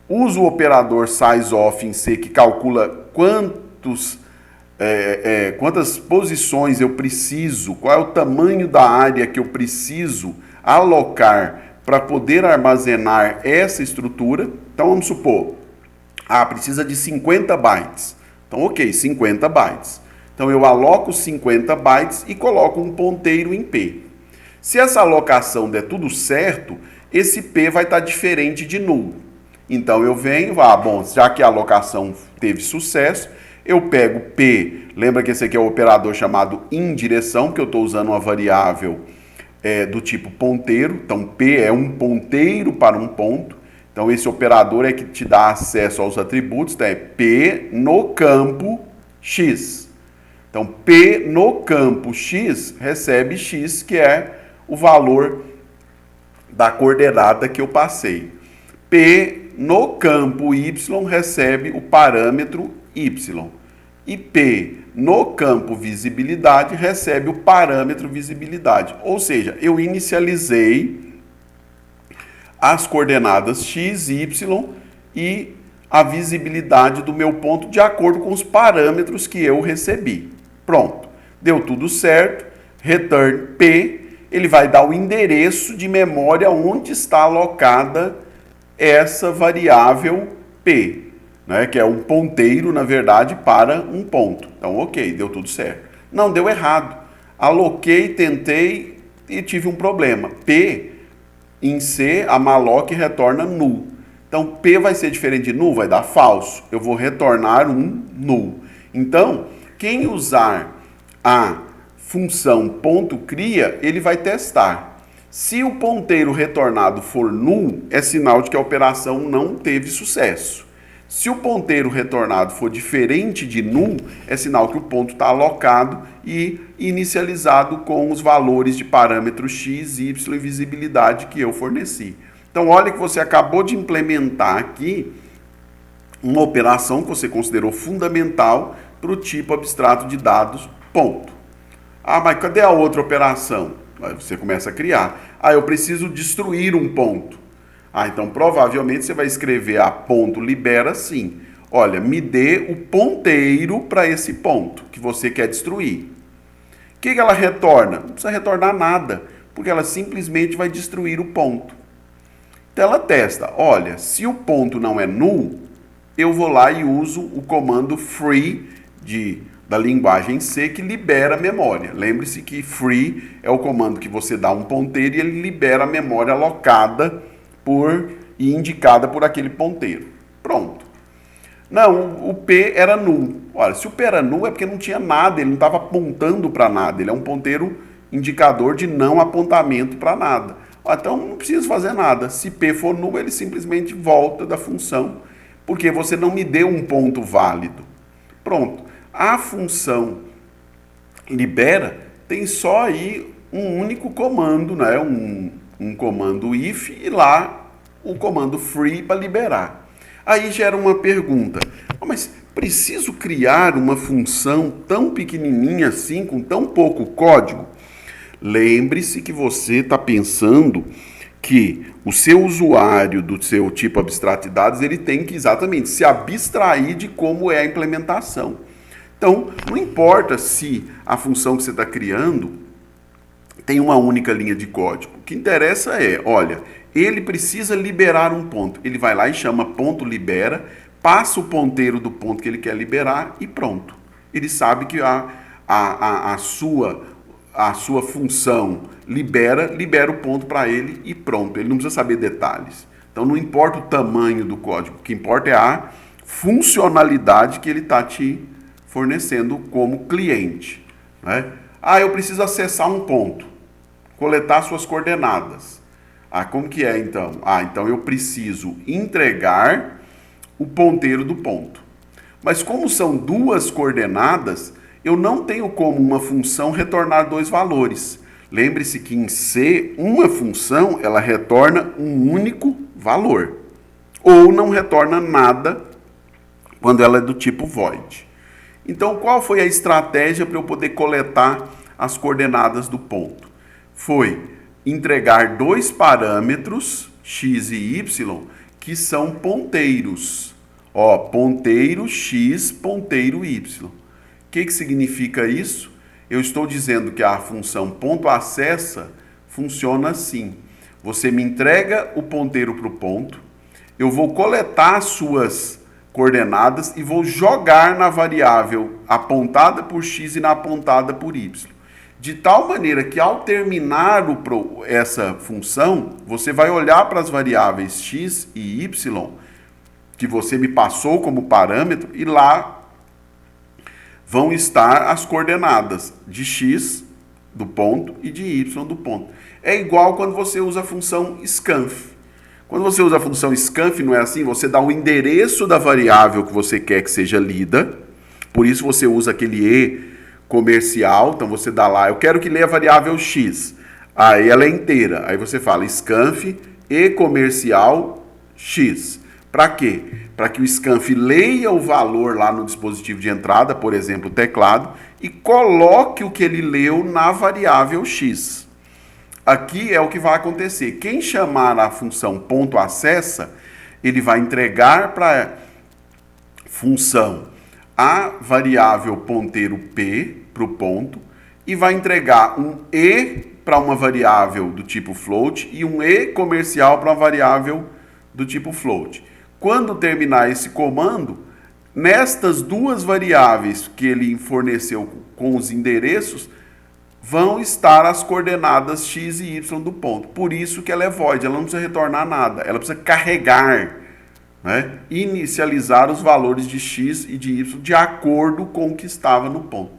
uso o operador sizeof em C, que calcula quantas posições eu preciso, qual é o tamanho da área que eu preciso alocar para poder armazenar essa estrutura. Então vamos supor, precisa de 50 bytes. Então ok, 50 bytes. Então eu aloco 50 bytes e coloco um ponteiro em P. Se essa alocação der tudo certo, esse P vai estar diferente de null. Então eu venho, já que a alocação teve sucesso, eu pego P, lembra que esse aqui é o operador chamado indireção, que eu estou usando uma variável do tipo ponteiro. Então P é um ponteiro para um ponto. Então esse operador é que te dá acesso aos atributos, então é P no campo X. Então P no campo X recebe X, que é o valor da coordenada que eu passei. P no campo Y recebe o parâmetro Y. E P no campo visibilidade recebe o parâmetro visibilidade. Ou seja, eu inicializei as coordenadas x, y e a visibilidade do meu ponto de acordo com os parâmetros que eu recebi. Pronto. Deu tudo certo. Return P, ele vai dar o endereço de memória onde está alocada essa variável P. Que é um ponteiro, na verdade, para um ponto. Então, ok, deu tudo certo. Não, deu errado. Aloquei, tentei e tive um problema. P, em C, a malloc retorna null. Então, P vai ser diferente de null, vai dar falso. Eu vou retornar um null. Então, quem usar a função .cria, ele vai testar. Se o ponteiro retornado for null, é sinal de que a operação não teve sucesso. Se o ponteiro retornado for diferente de null, é sinal que o ponto está alocado e inicializado com os valores de parâmetros x, y e visibilidade que eu forneci. Então, olha que você acabou de implementar aqui uma operação que você considerou fundamental para o tipo abstrato de dados, ponto. Mas cadê a outra operação? Aí você começa a criar. Eu preciso destruir um ponto. Então provavelmente você vai escrever a ponto libera assim. Olha, me dê o ponteiro para esse ponto que você quer destruir. O que ela retorna? Não precisa retornar nada, porque ela simplesmente vai destruir o ponto. Então ela testa, olha, se o ponto não é null, eu vou lá e uso o comando free da linguagem C, que libera a memória. Lembre-se que free é o comando que você dá um ponteiro e ele libera a memória alocada e indicada por aquele ponteiro. Pronto. Não, o P era null. Olha, se o P era null é porque não tinha nada, ele não estava apontando para nada. Ele é um ponteiro indicador de não apontamento para nada. Então não preciso fazer nada. Se P for null, ele simplesmente volta da função, porque você não me deu um ponto válido. Pronto. A função libera tem só aí um único comando, né? Um comando if e lá o comando free para liberar. Aí gera uma pergunta, mas preciso criar uma função tão pequenininha assim, com tão pouco código? Lembre-se que você está pensando que o seu usuário do seu tipo abstrato de dados, ele tem que exatamente se abstrair de como é a implementação. Então, não importa se a função que você está criando tem uma única linha de código. O que interessa é, olha, ele precisa liberar um ponto. Ele vai lá e chama ponto libera, passa o ponteiro do ponto que ele quer liberar e pronto. Ele sabe que a sua função libera o ponto para ele e pronto. Ele não precisa saber detalhes. Então não importa o tamanho do código, o que importa é a funcionalidade que ele está te fornecendo como cliente. Né? Eu preciso acessar um ponto, coletar suas coordenadas. Como que é então? Então eu preciso entregar o ponteiro do ponto. Mas como são duas coordenadas, eu não tenho como uma função retornar dois valores. Lembre-se que em C, uma função, ela retorna um único valor. Ou não retorna nada quando ela é do tipo void. Então, qual foi a estratégia para eu poder coletar as coordenadas do ponto? Foi entregar dois parâmetros, x e y, que são ponteiros. Ponteiro x, ponteiro y. O que significa isso? Eu estou dizendo que a função pontoAccessa funciona assim. Você me entrega o ponteiro para o ponto, eu vou coletar as suas coordenadas e vou jogar na variável apontada por x e na apontada por y. De tal maneira que ao terminar essa função, você vai olhar para as variáveis x e y, que você me passou como parâmetro, e lá vão estar as coordenadas de x do ponto e de y do ponto. É igual quando você usa a função scanf. Quando você usa a função scanf, não é assim? Você dá o endereço da variável que você quer que seja lida, por isso você usa aquele e comercial, então você dá lá, eu quero que leia a variável x, aí ela é inteira, aí você fala scanf e comercial x. Para quê? Para que o scanf leia o valor lá no dispositivo de entrada, por exemplo, o teclado, e coloque o que ele leu na variável x. Aqui é o que vai acontecer. Quem chamar a função pontoAccessa, ele vai entregar para a função a variável ponteiro p para o ponto e vai entregar um e para uma variável do tipo float e um e comercial para uma variável do tipo float. Quando terminar esse comando, nestas duas variáveis que ele forneceu com os endereços, vão estar as coordenadas x e y do ponto. Por isso que ela é void, ela não precisa retornar nada, ela precisa carregar, né? Inicializar os valores de x e de y de acordo com o que estava no ponto.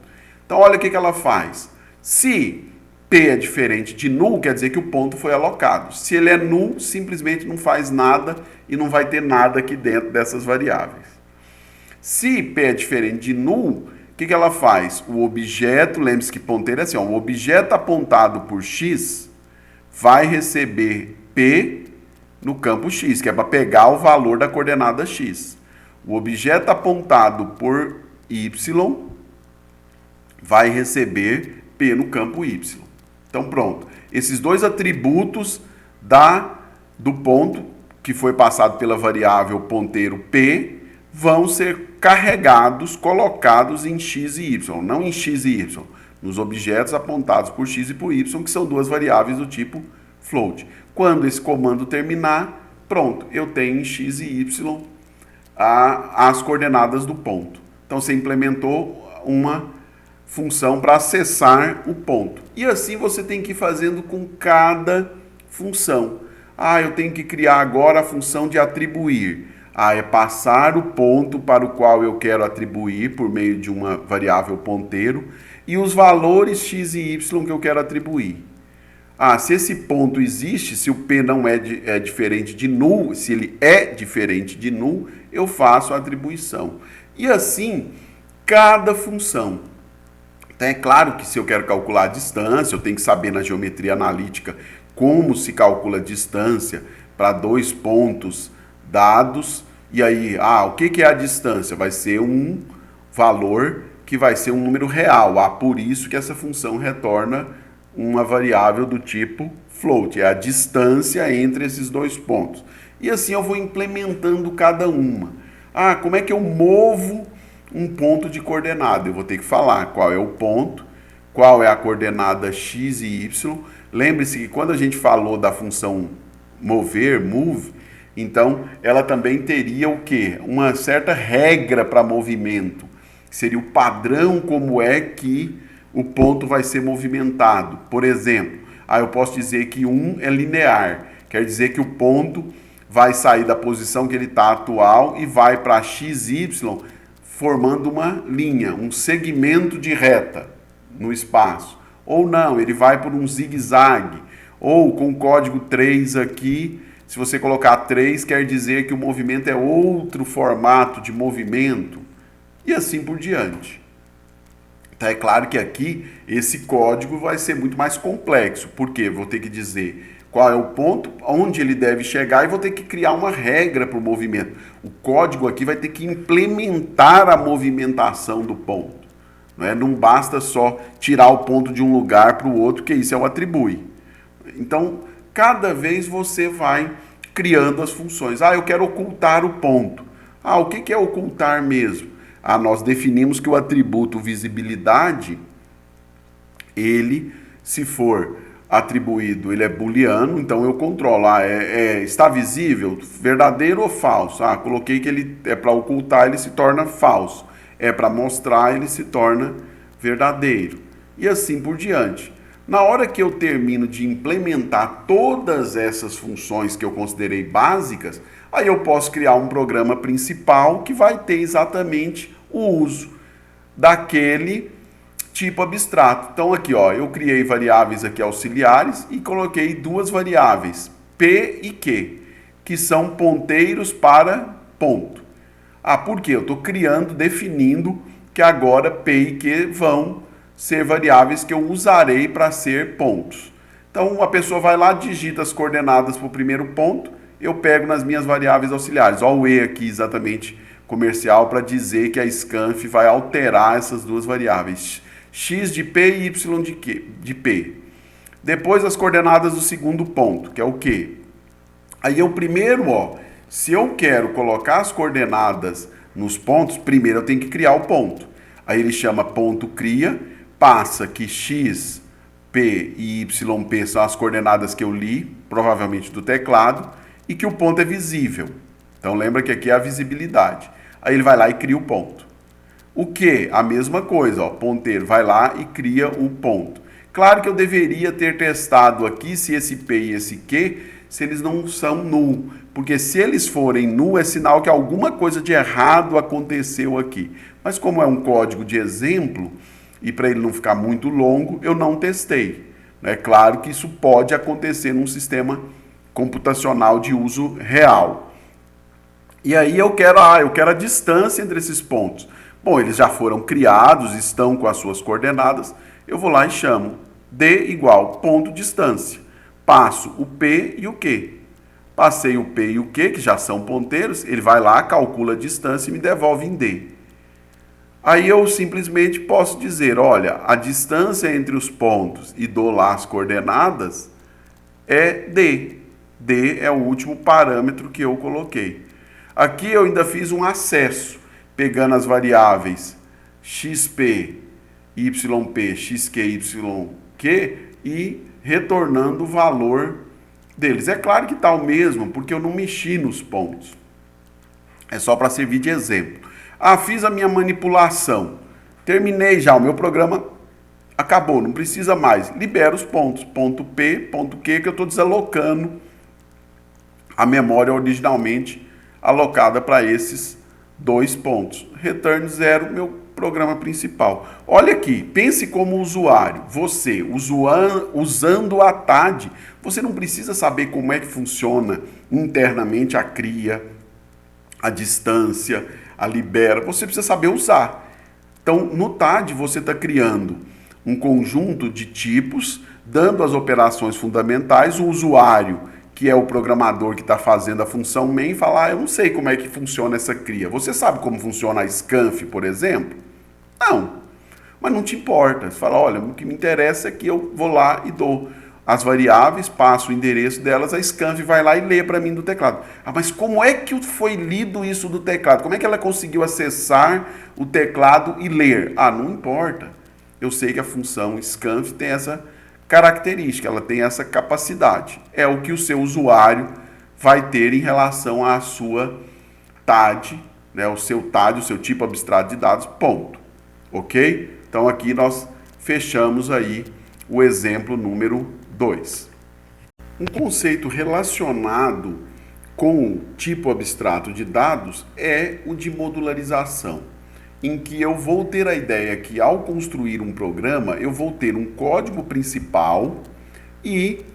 Então olha o que ela faz. Se P é diferente de null, quer dizer que o ponto foi alocado. Se ele é null, simplesmente não faz nada e não vai ter nada aqui dentro dessas variáveis. Se P é diferente de null, o que ela faz? O objeto, lembre-se que ponteiro é assim, o objeto apontado por x vai receber P no campo x, que é para pegar o valor da coordenada x. O objeto apontado por y vai receber P no campo y. Então pronto, esses dois atributos do ponto que foi passado pela variável ponteiro P vão ser carregados, colocados em x e y, não em x e y, nos objetos apontados por x e por y, que são duas variáveis do tipo float. Quando esse comando terminar, pronto, eu tenho em x e y as coordenadas do ponto. Então você implementou uma função para acessar o ponto. E assim você tem que ir fazendo com cada função. Eu tenho que criar agora a função de atribuir. É passar o ponto para o qual eu quero atribuir por meio de uma variável ponteiro e os valores x e y que eu quero atribuir. Se esse ponto existe, se o P não é diferente de null, se ele é diferente de null, eu faço a atribuição. E assim, cada função. Então, é claro que se eu quero calcular a distância, eu tenho que saber na geometria analítica como se calcula a distância para dois pontos dados. E aí, o que é a distância? Vai ser um valor que vai ser um número real. Por isso que essa função retorna uma variável do tipo float, é a distância entre esses dois pontos. E assim eu vou implementando cada uma. Como é que eu movo um ponto de coordenada? Eu vou ter que falar qual é o ponto, qual é a coordenada x e y. Lembre-se que quando a gente falou da função mover, move, então ela também teria o quê? Uma certa regra para movimento. Seria o padrão como é que o ponto vai ser movimentado. Por exemplo, eu posso dizer que 1 é linear, quer dizer que o ponto vai sair da posição que ele está atual e vai para xy, formando uma linha, um segmento de reta no espaço. Ou não, ele vai por um zigue-zague, ou com o código 3 aqui, se você colocar 3, quer dizer que o movimento é outro formato de movimento, e assim por diante. Então é claro que aqui esse código vai ser muito mais complexo, porque vou ter que dizer qual é o ponto, onde ele deve chegar e vou ter que criar uma regra para o movimento. O código aqui vai ter que implementar a movimentação do ponto. Não basta só tirar o ponto de um lugar para o outro, que isso é o atribui. Então, cada vez você vai criando as funções. Eu quero ocultar o ponto. O que é ocultar mesmo? Nós definimos que o atributo visibilidade, ele, se for atribuído, ele é booleano, então eu controlo. Está visível, verdadeiro ou falso? Coloquei que ele é para ocultar, ele se torna falso. É para mostrar, ele se torna verdadeiro. E assim por diante. Na hora que eu termino de implementar todas essas funções que eu considerei básicas, aí eu posso criar um programa principal que vai ter exatamente o uso daquele tipo abstrato. Então aqui, eu criei variáveis aqui auxiliares e coloquei duas variáveis, P e Q, que são ponteiros para ponto. Por quê? Eu estou definindo que agora P e Q vão ser variáveis que eu usarei para ser pontos. Então a pessoa vai lá, digita as coordenadas para o primeiro ponto, eu pego nas minhas variáveis auxiliares. O E aqui exatamente comercial para dizer que a Scanf vai alterar essas duas variáveis, x de P e y de P. Depois as coordenadas do segundo ponto, que é o Q. Aí eu primeiro, se eu quero colocar as coordenadas nos pontos, primeiro eu tenho que criar o ponto. Aí ele chama ponto cria, passa que x, p e yp são as coordenadas que eu li, provavelmente do teclado, e que o ponto é visível. Então lembra que aqui é a visibilidade. Aí ele vai lá e cria o ponto. O que? A mesma coisa, ponteiro, vai lá e cria o ponto. Claro que eu deveria ter testado aqui se esse P e esse Q, se eles não são null. Porque se eles forem null, é sinal que alguma coisa de errado aconteceu aqui. Mas como é um código de exemplo, e para ele não ficar muito longo, eu não testei. É claro que isso pode acontecer num sistema computacional de uso real. E aí eu quero a distância entre esses pontos. Bom, eles já foram criados, estão com as suas coordenadas. Eu vou lá e chamo D igual ponto distância. Passo o P e o Q. Passei o P e o Q, que já são ponteiros, ele vai lá, calcula a distância e me devolve em D. Aí eu simplesmente posso dizer, olha, a distância entre os pontos e dou lá as coordenadas é D. D é o último parâmetro que eu coloquei. Aqui eu ainda fiz um acesso, pegando as variáveis xp, yp, xq, yq e retornando o valor deles. É claro que está o mesmo, porque eu não mexi nos pontos. É só para servir de exemplo. Fiz a minha manipulação. Terminei já, o meu programa acabou, não precisa mais. Libera os pontos, ponto P, ponto Q, que eu estou desalocando a memória originalmente alocada para esses dois pontos. Return 0, meu programa principal. Olha aqui, pense como usuário. Você, usando a TAD, você não precisa saber como é que funciona internamente a cria, a distância, a libera. Você precisa saber usar. Então, no TAD, você está criando um conjunto de tipos, dando as operações fundamentais. O usuário, que é o programador que está fazendo a função main, fala, eu não sei como é que funciona essa cria. Você sabe como funciona a scanf, por exemplo? Não, mas não te importa. Você fala, olha, o que me interessa é que eu vou lá e dou as variáveis, passo o endereço delas, a scanf vai lá e lê para mim do teclado. Ah, mas como é que foi lido isso do teclado? Como é que ela conseguiu acessar o teclado e ler? Ah, não importa. Eu sei que a função scanf tem essa característica, ela tem essa capacidade. É o que o seu usuário vai ter em relação à sua TAD, né, o seu TAD, o seu tipo abstrato de dados, ponto. Ok? Então aqui nós fechamos aí o exemplo número 2. Um conceito relacionado com o tipo abstrato de dados é o de modularização, em que eu vou ter a ideia que ao construir um programa, eu vou ter um código principal e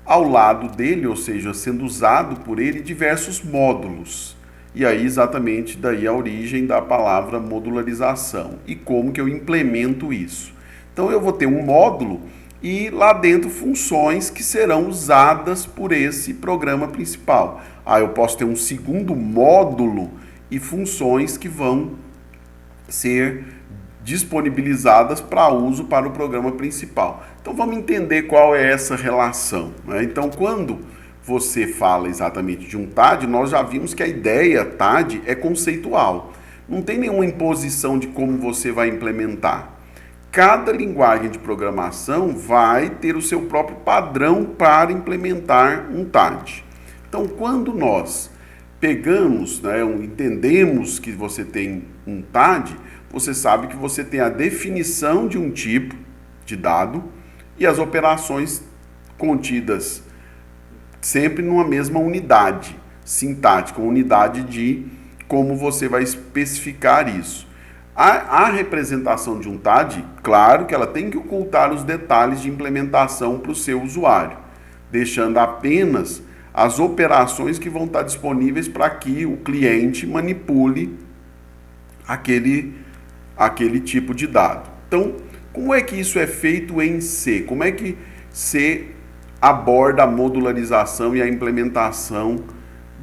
ao lado dele, ou seja, sendo usado por ele, diversos módulos. E aí exatamente daí a origem da palavra modularização e como que eu implemento isso. Então eu vou ter um módulo e lá dentro funções que serão usadas por esse programa principal. Eu posso ter um segundo módulo e funções que vão ser disponibilizadas para uso para o programa principal. Então vamos entender qual é essa relação, né? Então quando você fala exatamente de um TAD, nós já vimos que a ideia TAD é conceitual. Não tem nenhuma imposição de como você vai implementar. Cada linguagem de programação vai ter o seu próprio padrão para implementar um TAD. Então, quando nós pegamos, né, entendemos que você tem um TAD, você sabe que você tem a definição de um tipo de dado e as operações contidas sempre numa mesma unidade sintática, unidade de como você vai especificar isso. A representação de um TAD, claro que ela tem que ocultar os detalhes de implementação para o seu usuário, deixando apenas as operações que vão estar disponíveis para que o cliente manipule aquele tipo de dado. Então, como é que isso é feito em C? Como é que C aborda a modularização e a implementação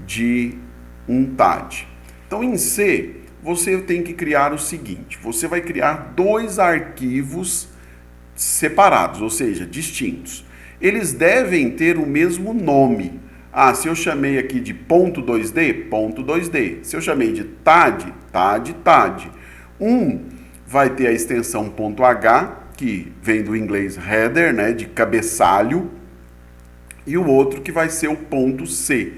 de um TAD? Então, em C, você tem que criar o seguinte: você vai criar dois arquivos separados, ou seja, distintos. Eles devem ter o mesmo nome. Se eu chamei aqui de ponto 2D, ponto 2D. Se eu chamei de TAD, TAD, TAD. Um vai ter a extensão ponto .h, que vem do inglês header, né, de cabeçalho, e o outro que vai ser o ponto C,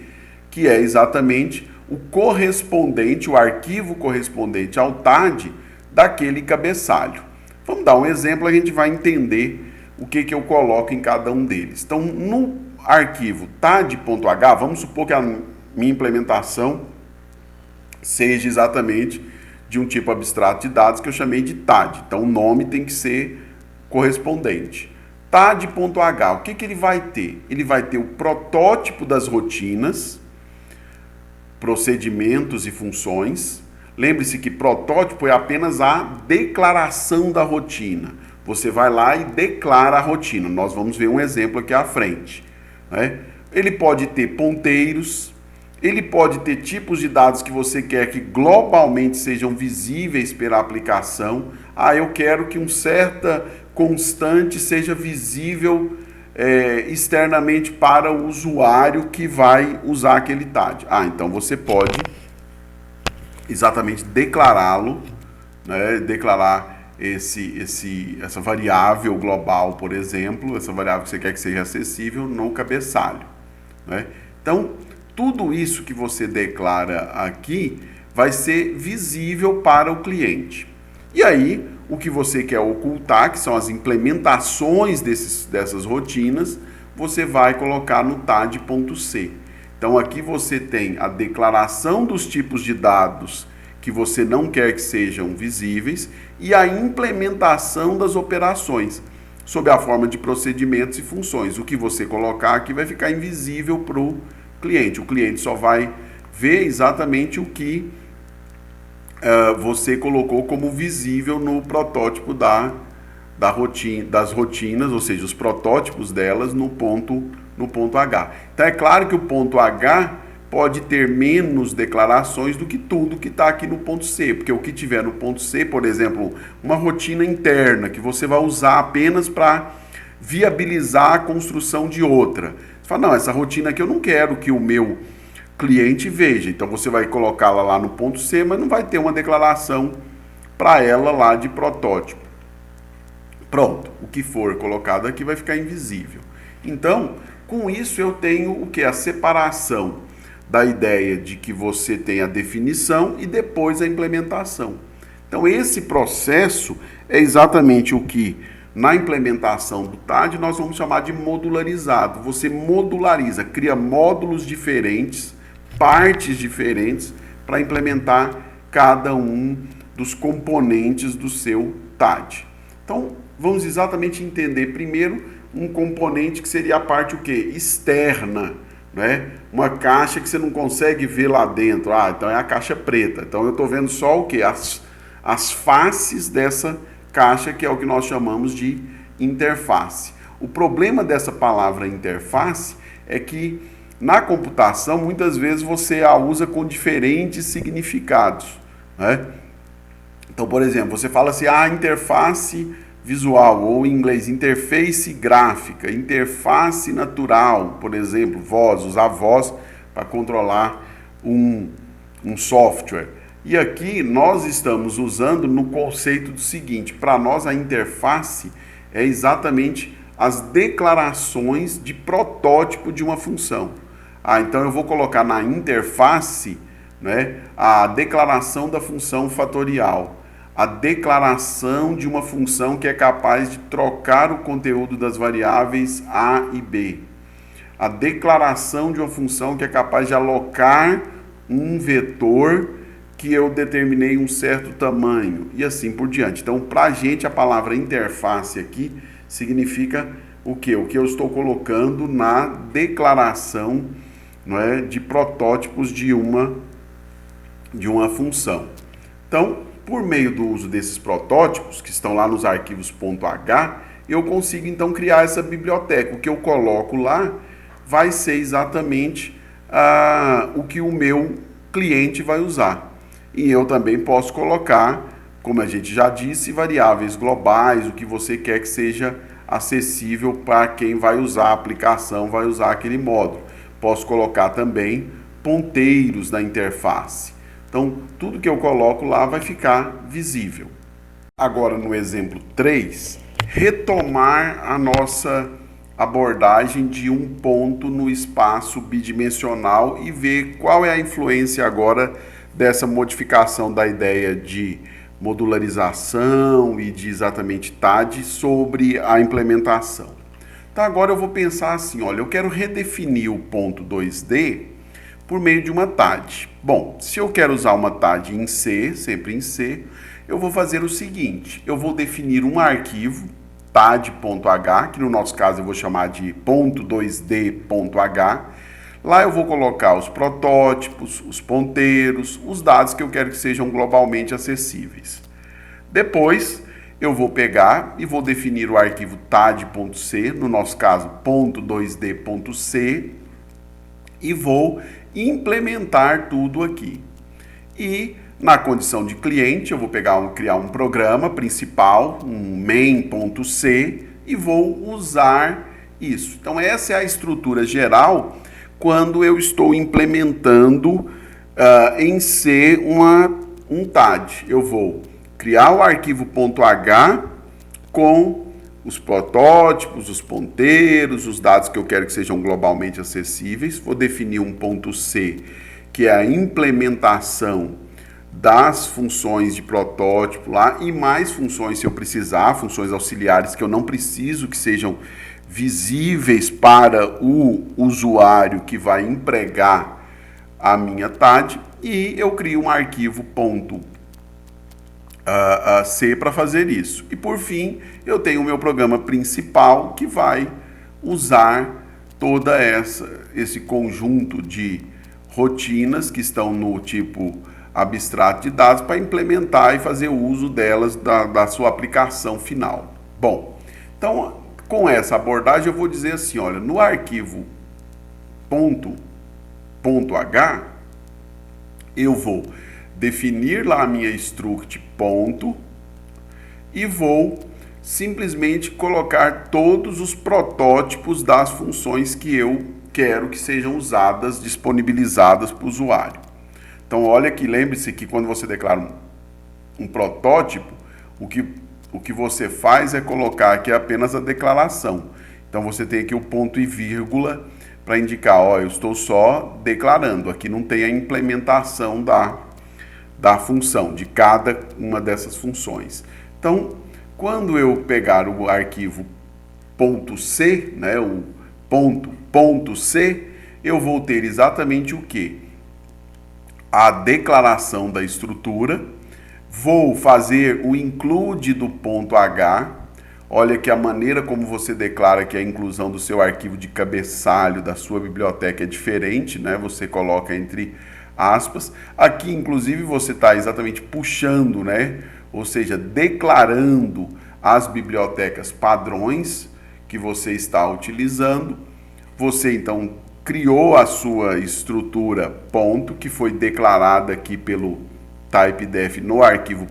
que é exatamente o correspondente, o arquivo correspondente ao TAD daquele cabeçalho. Vamos dar um exemplo, a gente vai entender o que eu coloco em cada um deles. Então, no arquivo tad.h, vamos supor que a minha implementação seja exatamente de um tipo abstrato de dados que eu chamei de TAD. Então, o nome tem que ser correspondente. tad.h, o que ele vai ter? Ele vai ter o protótipo das rotinas, procedimentos e funções. Lembre-se que protótipo é apenas a declaração da rotina. Você vai lá e declara a rotina. Nós vamos ver um exemplo aqui à frente, né? Ele pode ter ponteiros, ele pode ter tipos de dados que você quer que globalmente sejam visíveis pela aplicação. Eu quero que uma certa constante seja visível externamente para o usuário que vai usar aquele TAD. Então você pode exatamente declará-lo, né? Declarar essa variável global, por exemplo, essa variável que você quer que seja acessível no cabeçalho, né? Então, tudo isso que você declara aqui vai ser visível para o cliente. E aí, o que você quer ocultar, que são as implementações dessas rotinas, você vai colocar no tad.c. Então aqui você tem a declaração dos tipos de dados que você não quer que sejam visíveis e a implementação das operações sob a forma de procedimentos e funções. O que você colocar aqui vai ficar invisível para o cliente. O cliente só vai ver exatamente o que você colocou como visível no protótipo das rotinas, ou seja, os protótipos delas no ponto H. Então é claro que o ponto H pode ter menos declarações do que tudo que está aqui no ponto C, porque o que tiver no ponto C, por exemplo, uma rotina interna que você vai usar apenas para viabilizar a construção de outra. Você fala, não, essa rotina aqui eu não quero que o meu cliente veja, então você vai colocá-la lá no ponto C, mas não vai ter uma declaração para ela lá de protótipo. Pronto, o que for colocado aqui vai ficar invisível. Então, com isso eu tenho o que? A separação da ideia de que você tem a definição e depois a implementação. Então, esse processo é exatamente o que, na implementação do TAD, nós vamos chamar de modularizado. Você modulariza, cria módulos diferentes, partes diferentes, para implementar cada um dos componentes do seu TAD. Então, vamos exatamente entender primeiro um componente que seria a parte o quê? Externa, né? Uma caixa que você não consegue ver lá dentro. Então é a caixa preta. Então eu estou vendo só o quê? As faces dessa caixa, que é o que nós chamamos de interface. O problema dessa palavra interface é que na computação muitas vezes você a usa com diferentes significados, né? Então, por exemplo, você fala assim, interface visual, ou em inglês, interface gráfica, interface natural, por exemplo, voz, usar voz para controlar um software. E aqui nós estamos usando no conceito do seguinte, para nós a interface é exatamente as declarações de protótipo de uma função. Então eu vou colocar na interface, né, a declaração da função fatorial, a declaração de uma função que é capaz de trocar o conteúdo das variáveis A e B, a declaração de uma função que é capaz de alocar um vetor que eu determinei um certo tamanho, e assim por diante. Então, para a gente, a palavra interface aqui significa o quê? O que eu estou colocando na declaração, não é, de protótipos de uma função. Então, por meio do uso desses protótipos, que estão lá nos arquivos .h, eu consigo então criar essa biblioteca. O que eu coloco lá vai ser exatamente o que o meu cliente vai usar. E eu também posso colocar, como a gente já disse, variáveis globais, o que você quer que seja acessível para quem vai usar a aplicação, vai usar aquele módulo. Posso colocar também ponteiros na interface. Então, tudo que eu coloco lá vai ficar visível. Agora, no exemplo 3, retomar a nossa abordagem de um ponto no espaço bidimensional e ver qual é a influência agora dessa modificação da ideia de modularização e de exatamente TAD sobre a implementação. Então, agora eu vou pensar assim, olha, eu quero redefinir o ponto 2D por meio de uma TAD. Bom, se eu quero usar uma TAD em C, sempre em C, eu vou fazer o seguinte, eu vou definir um arquivo, TAD.h, que no nosso caso eu vou chamar de .2d.h. Lá eu vou colocar os protótipos, os ponteiros, os dados que eu quero que sejam globalmente acessíveis. Depois, eu vou pegar e vou definir o arquivo TAD.c, no nosso caso, .2d.c, e vou implementar tudo aqui. E na condição de cliente, eu vou criar um programa principal, um main.c, e vou usar isso. Então, essa é a estrutura geral quando eu estou implementando em C um TAD. Eu vou criar o arquivo .h com os protótipos, os ponteiros, os dados que eu quero que sejam globalmente acessíveis. Vou definir um ponto C, que é a implementação das funções de protótipo lá e mais funções se eu precisar, funções auxiliares que eu não preciso que sejam visíveis para o usuário que vai empregar a minha TAD, e eu crio um arquivo .c para fazer isso. E por fim, eu tenho o meu programa principal que vai usar toda esse conjunto de rotinas que estão no tipo abstrato de dados para implementar e fazer uso delas da sua aplicação final. Bom, então com essa abordagem eu vou dizer assim, olha, no arquivo .h eu vou definir lá a minha struct ponto e vou simplesmente colocar todos os protótipos das funções que eu quero que sejam usadas, disponibilizadas para o usuário. Então olha que lembre-se que quando você declara um protótipo, o que você faz é colocar aqui apenas a declaração. Então você tem aqui o ponto e vírgula para indicar, ó, eu estou só declarando, aqui não tem a implementação da função, de cada uma dessas funções. Então, quando eu pegar o arquivo .c, né, o .c, eu vou ter exatamente o que? A declaração da estrutura, vou fazer o include do .h, olha que a maneira como você declara que a inclusão do seu arquivo de cabeçalho da sua biblioteca é diferente, né? Você coloca entre aspas. Aqui, inclusive, você está exatamente puxando, né? Ou seja, declarando as bibliotecas padrões que você está utilizando. Você, então, criou a sua estrutura ponto, que foi declarada aqui pelo typedef no arquivo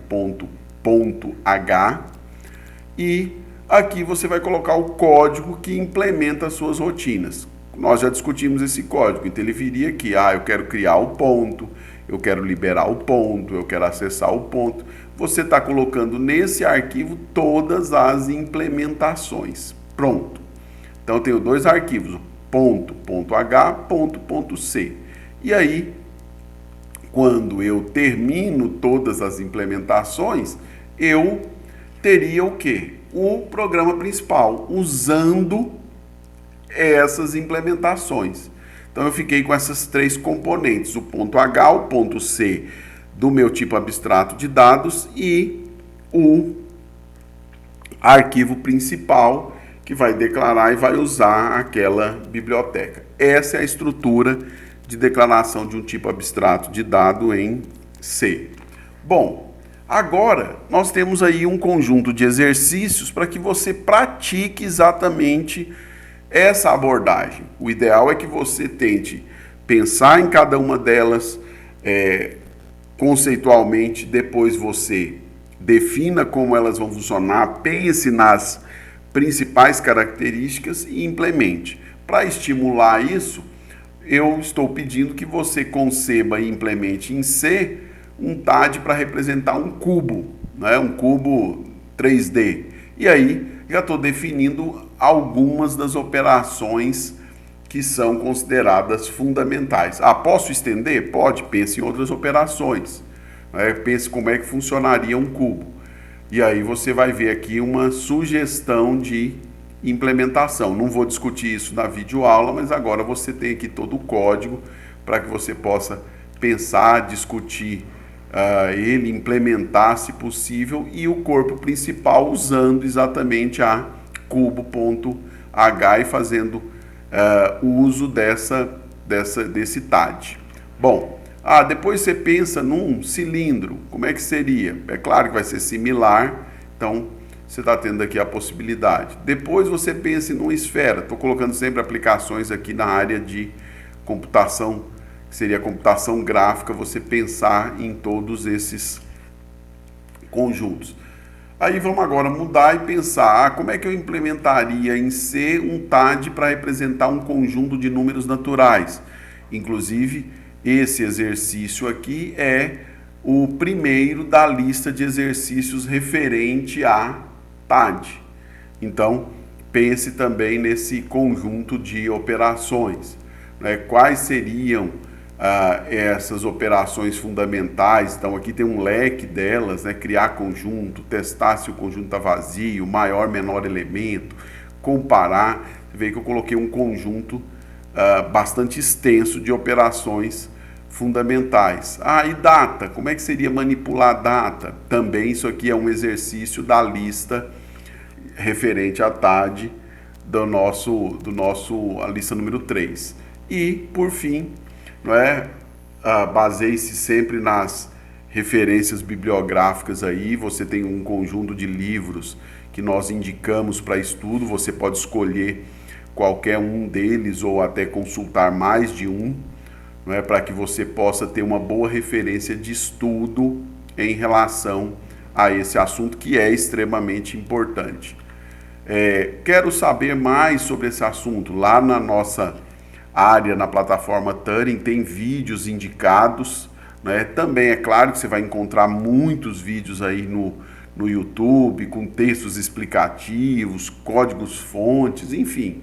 .h, e aqui você vai colocar o código que implementa as suas rotinas. Nós já discutimos esse código, então ele viria aqui, eu quero criar o ponto, eu quero liberar o ponto, eu quero acessar o ponto. Você está colocando nesse arquivo todas as implementações. Pronto. Então eu tenho dois arquivos, .h, .c. E aí, quando eu termino todas as implementações, eu teria o quê? O programa principal, usando essas implementações. Então eu fiquei com essas três componentes, o .h, o .c do meu tipo abstrato de dados e o arquivo principal que vai declarar e vai usar aquela biblioteca. Essa é a estrutura de declaração de um tipo abstrato de dado em C. Bom, agora nós temos aí um conjunto de exercícios para que você pratique exatamente essa abordagem. O ideal é que você tente pensar em cada uma delas conceitualmente, depois você defina como elas vão funcionar, pense nas principais características e implemente. Para estimular isso, eu estou pedindo que você conceba e implemente em C um TAD para representar um cubo, né? Um cubo 3D. E aí já estou definindo algumas das operações que são consideradas fundamentais. Posso estender? Pode, pense em outras operações. Pense como é que funcionaria um cubo. E aí você vai ver aqui uma sugestão de implementação. Não vou discutir isso na videoaula, mas agora você tem aqui todo o código para que você possa pensar, discutir ele, implementar se possível, e o corpo principal usando exatamente a cubo.h e fazendo o uso desse TAD. Bom, depois você pensa num cilindro, como é que seria? É claro que vai ser similar, então você está tendo aqui a possibilidade. Depois você pensa numa esfera, estou colocando sempre aplicações aqui na área de computação, que seria a computação gráfica, você pensar em todos esses conjuntos. Aí vamos agora mudar e pensar, como é que eu implementaria em C um TAD para representar um conjunto de números naturais? Inclusive, esse exercício aqui é o primeiro da lista de exercícios referente a TAD. Então, pense também nesse conjunto de operações, né? Quais seriam essas operações fundamentais? Então aqui tem um leque delas, né? Criar conjunto, testar se o conjunto está vazio, maior, menor elemento, comparar. Você vê que eu coloquei um conjunto bastante extenso de operações fundamentais. E data, como é que seria manipular data? Também isso aqui é um exercício da lista referente à TAD a lista número 3. E, por fim, não é, baseie-se sempre nas referências bibliográficas aí. Você tem um conjunto de livros que nós indicamos para estudo, você pode escolher qualquer um deles ou até consultar mais de um, não é, para que você possa ter uma boa referência de estudo em relação a esse assunto que é extremamente importante. Quero saber mais sobre esse assunto. Lá na nossa área, na plataforma Turing, tem vídeos indicados, né? Também é claro que você vai encontrar muitos vídeos aí no YouTube, com textos explicativos, códigos fontes, enfim.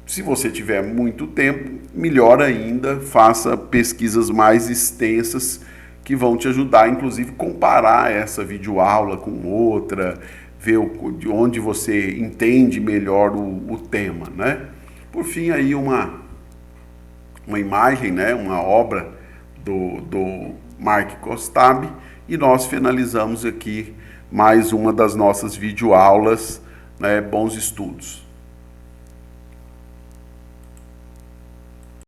Se você tiver muito tempo, melhor ainda, faça pesquisas mais extensas que vão te ajudar, inclusive, comparar essa videoaula com outra, ver de onde você entende melhor o tema, né? Por fim, aí uma imagem, né? Uma obra do Mark Kostabi, e nós finalizamos aqui mais uma das nossas videoaulas, né? Bons estudos!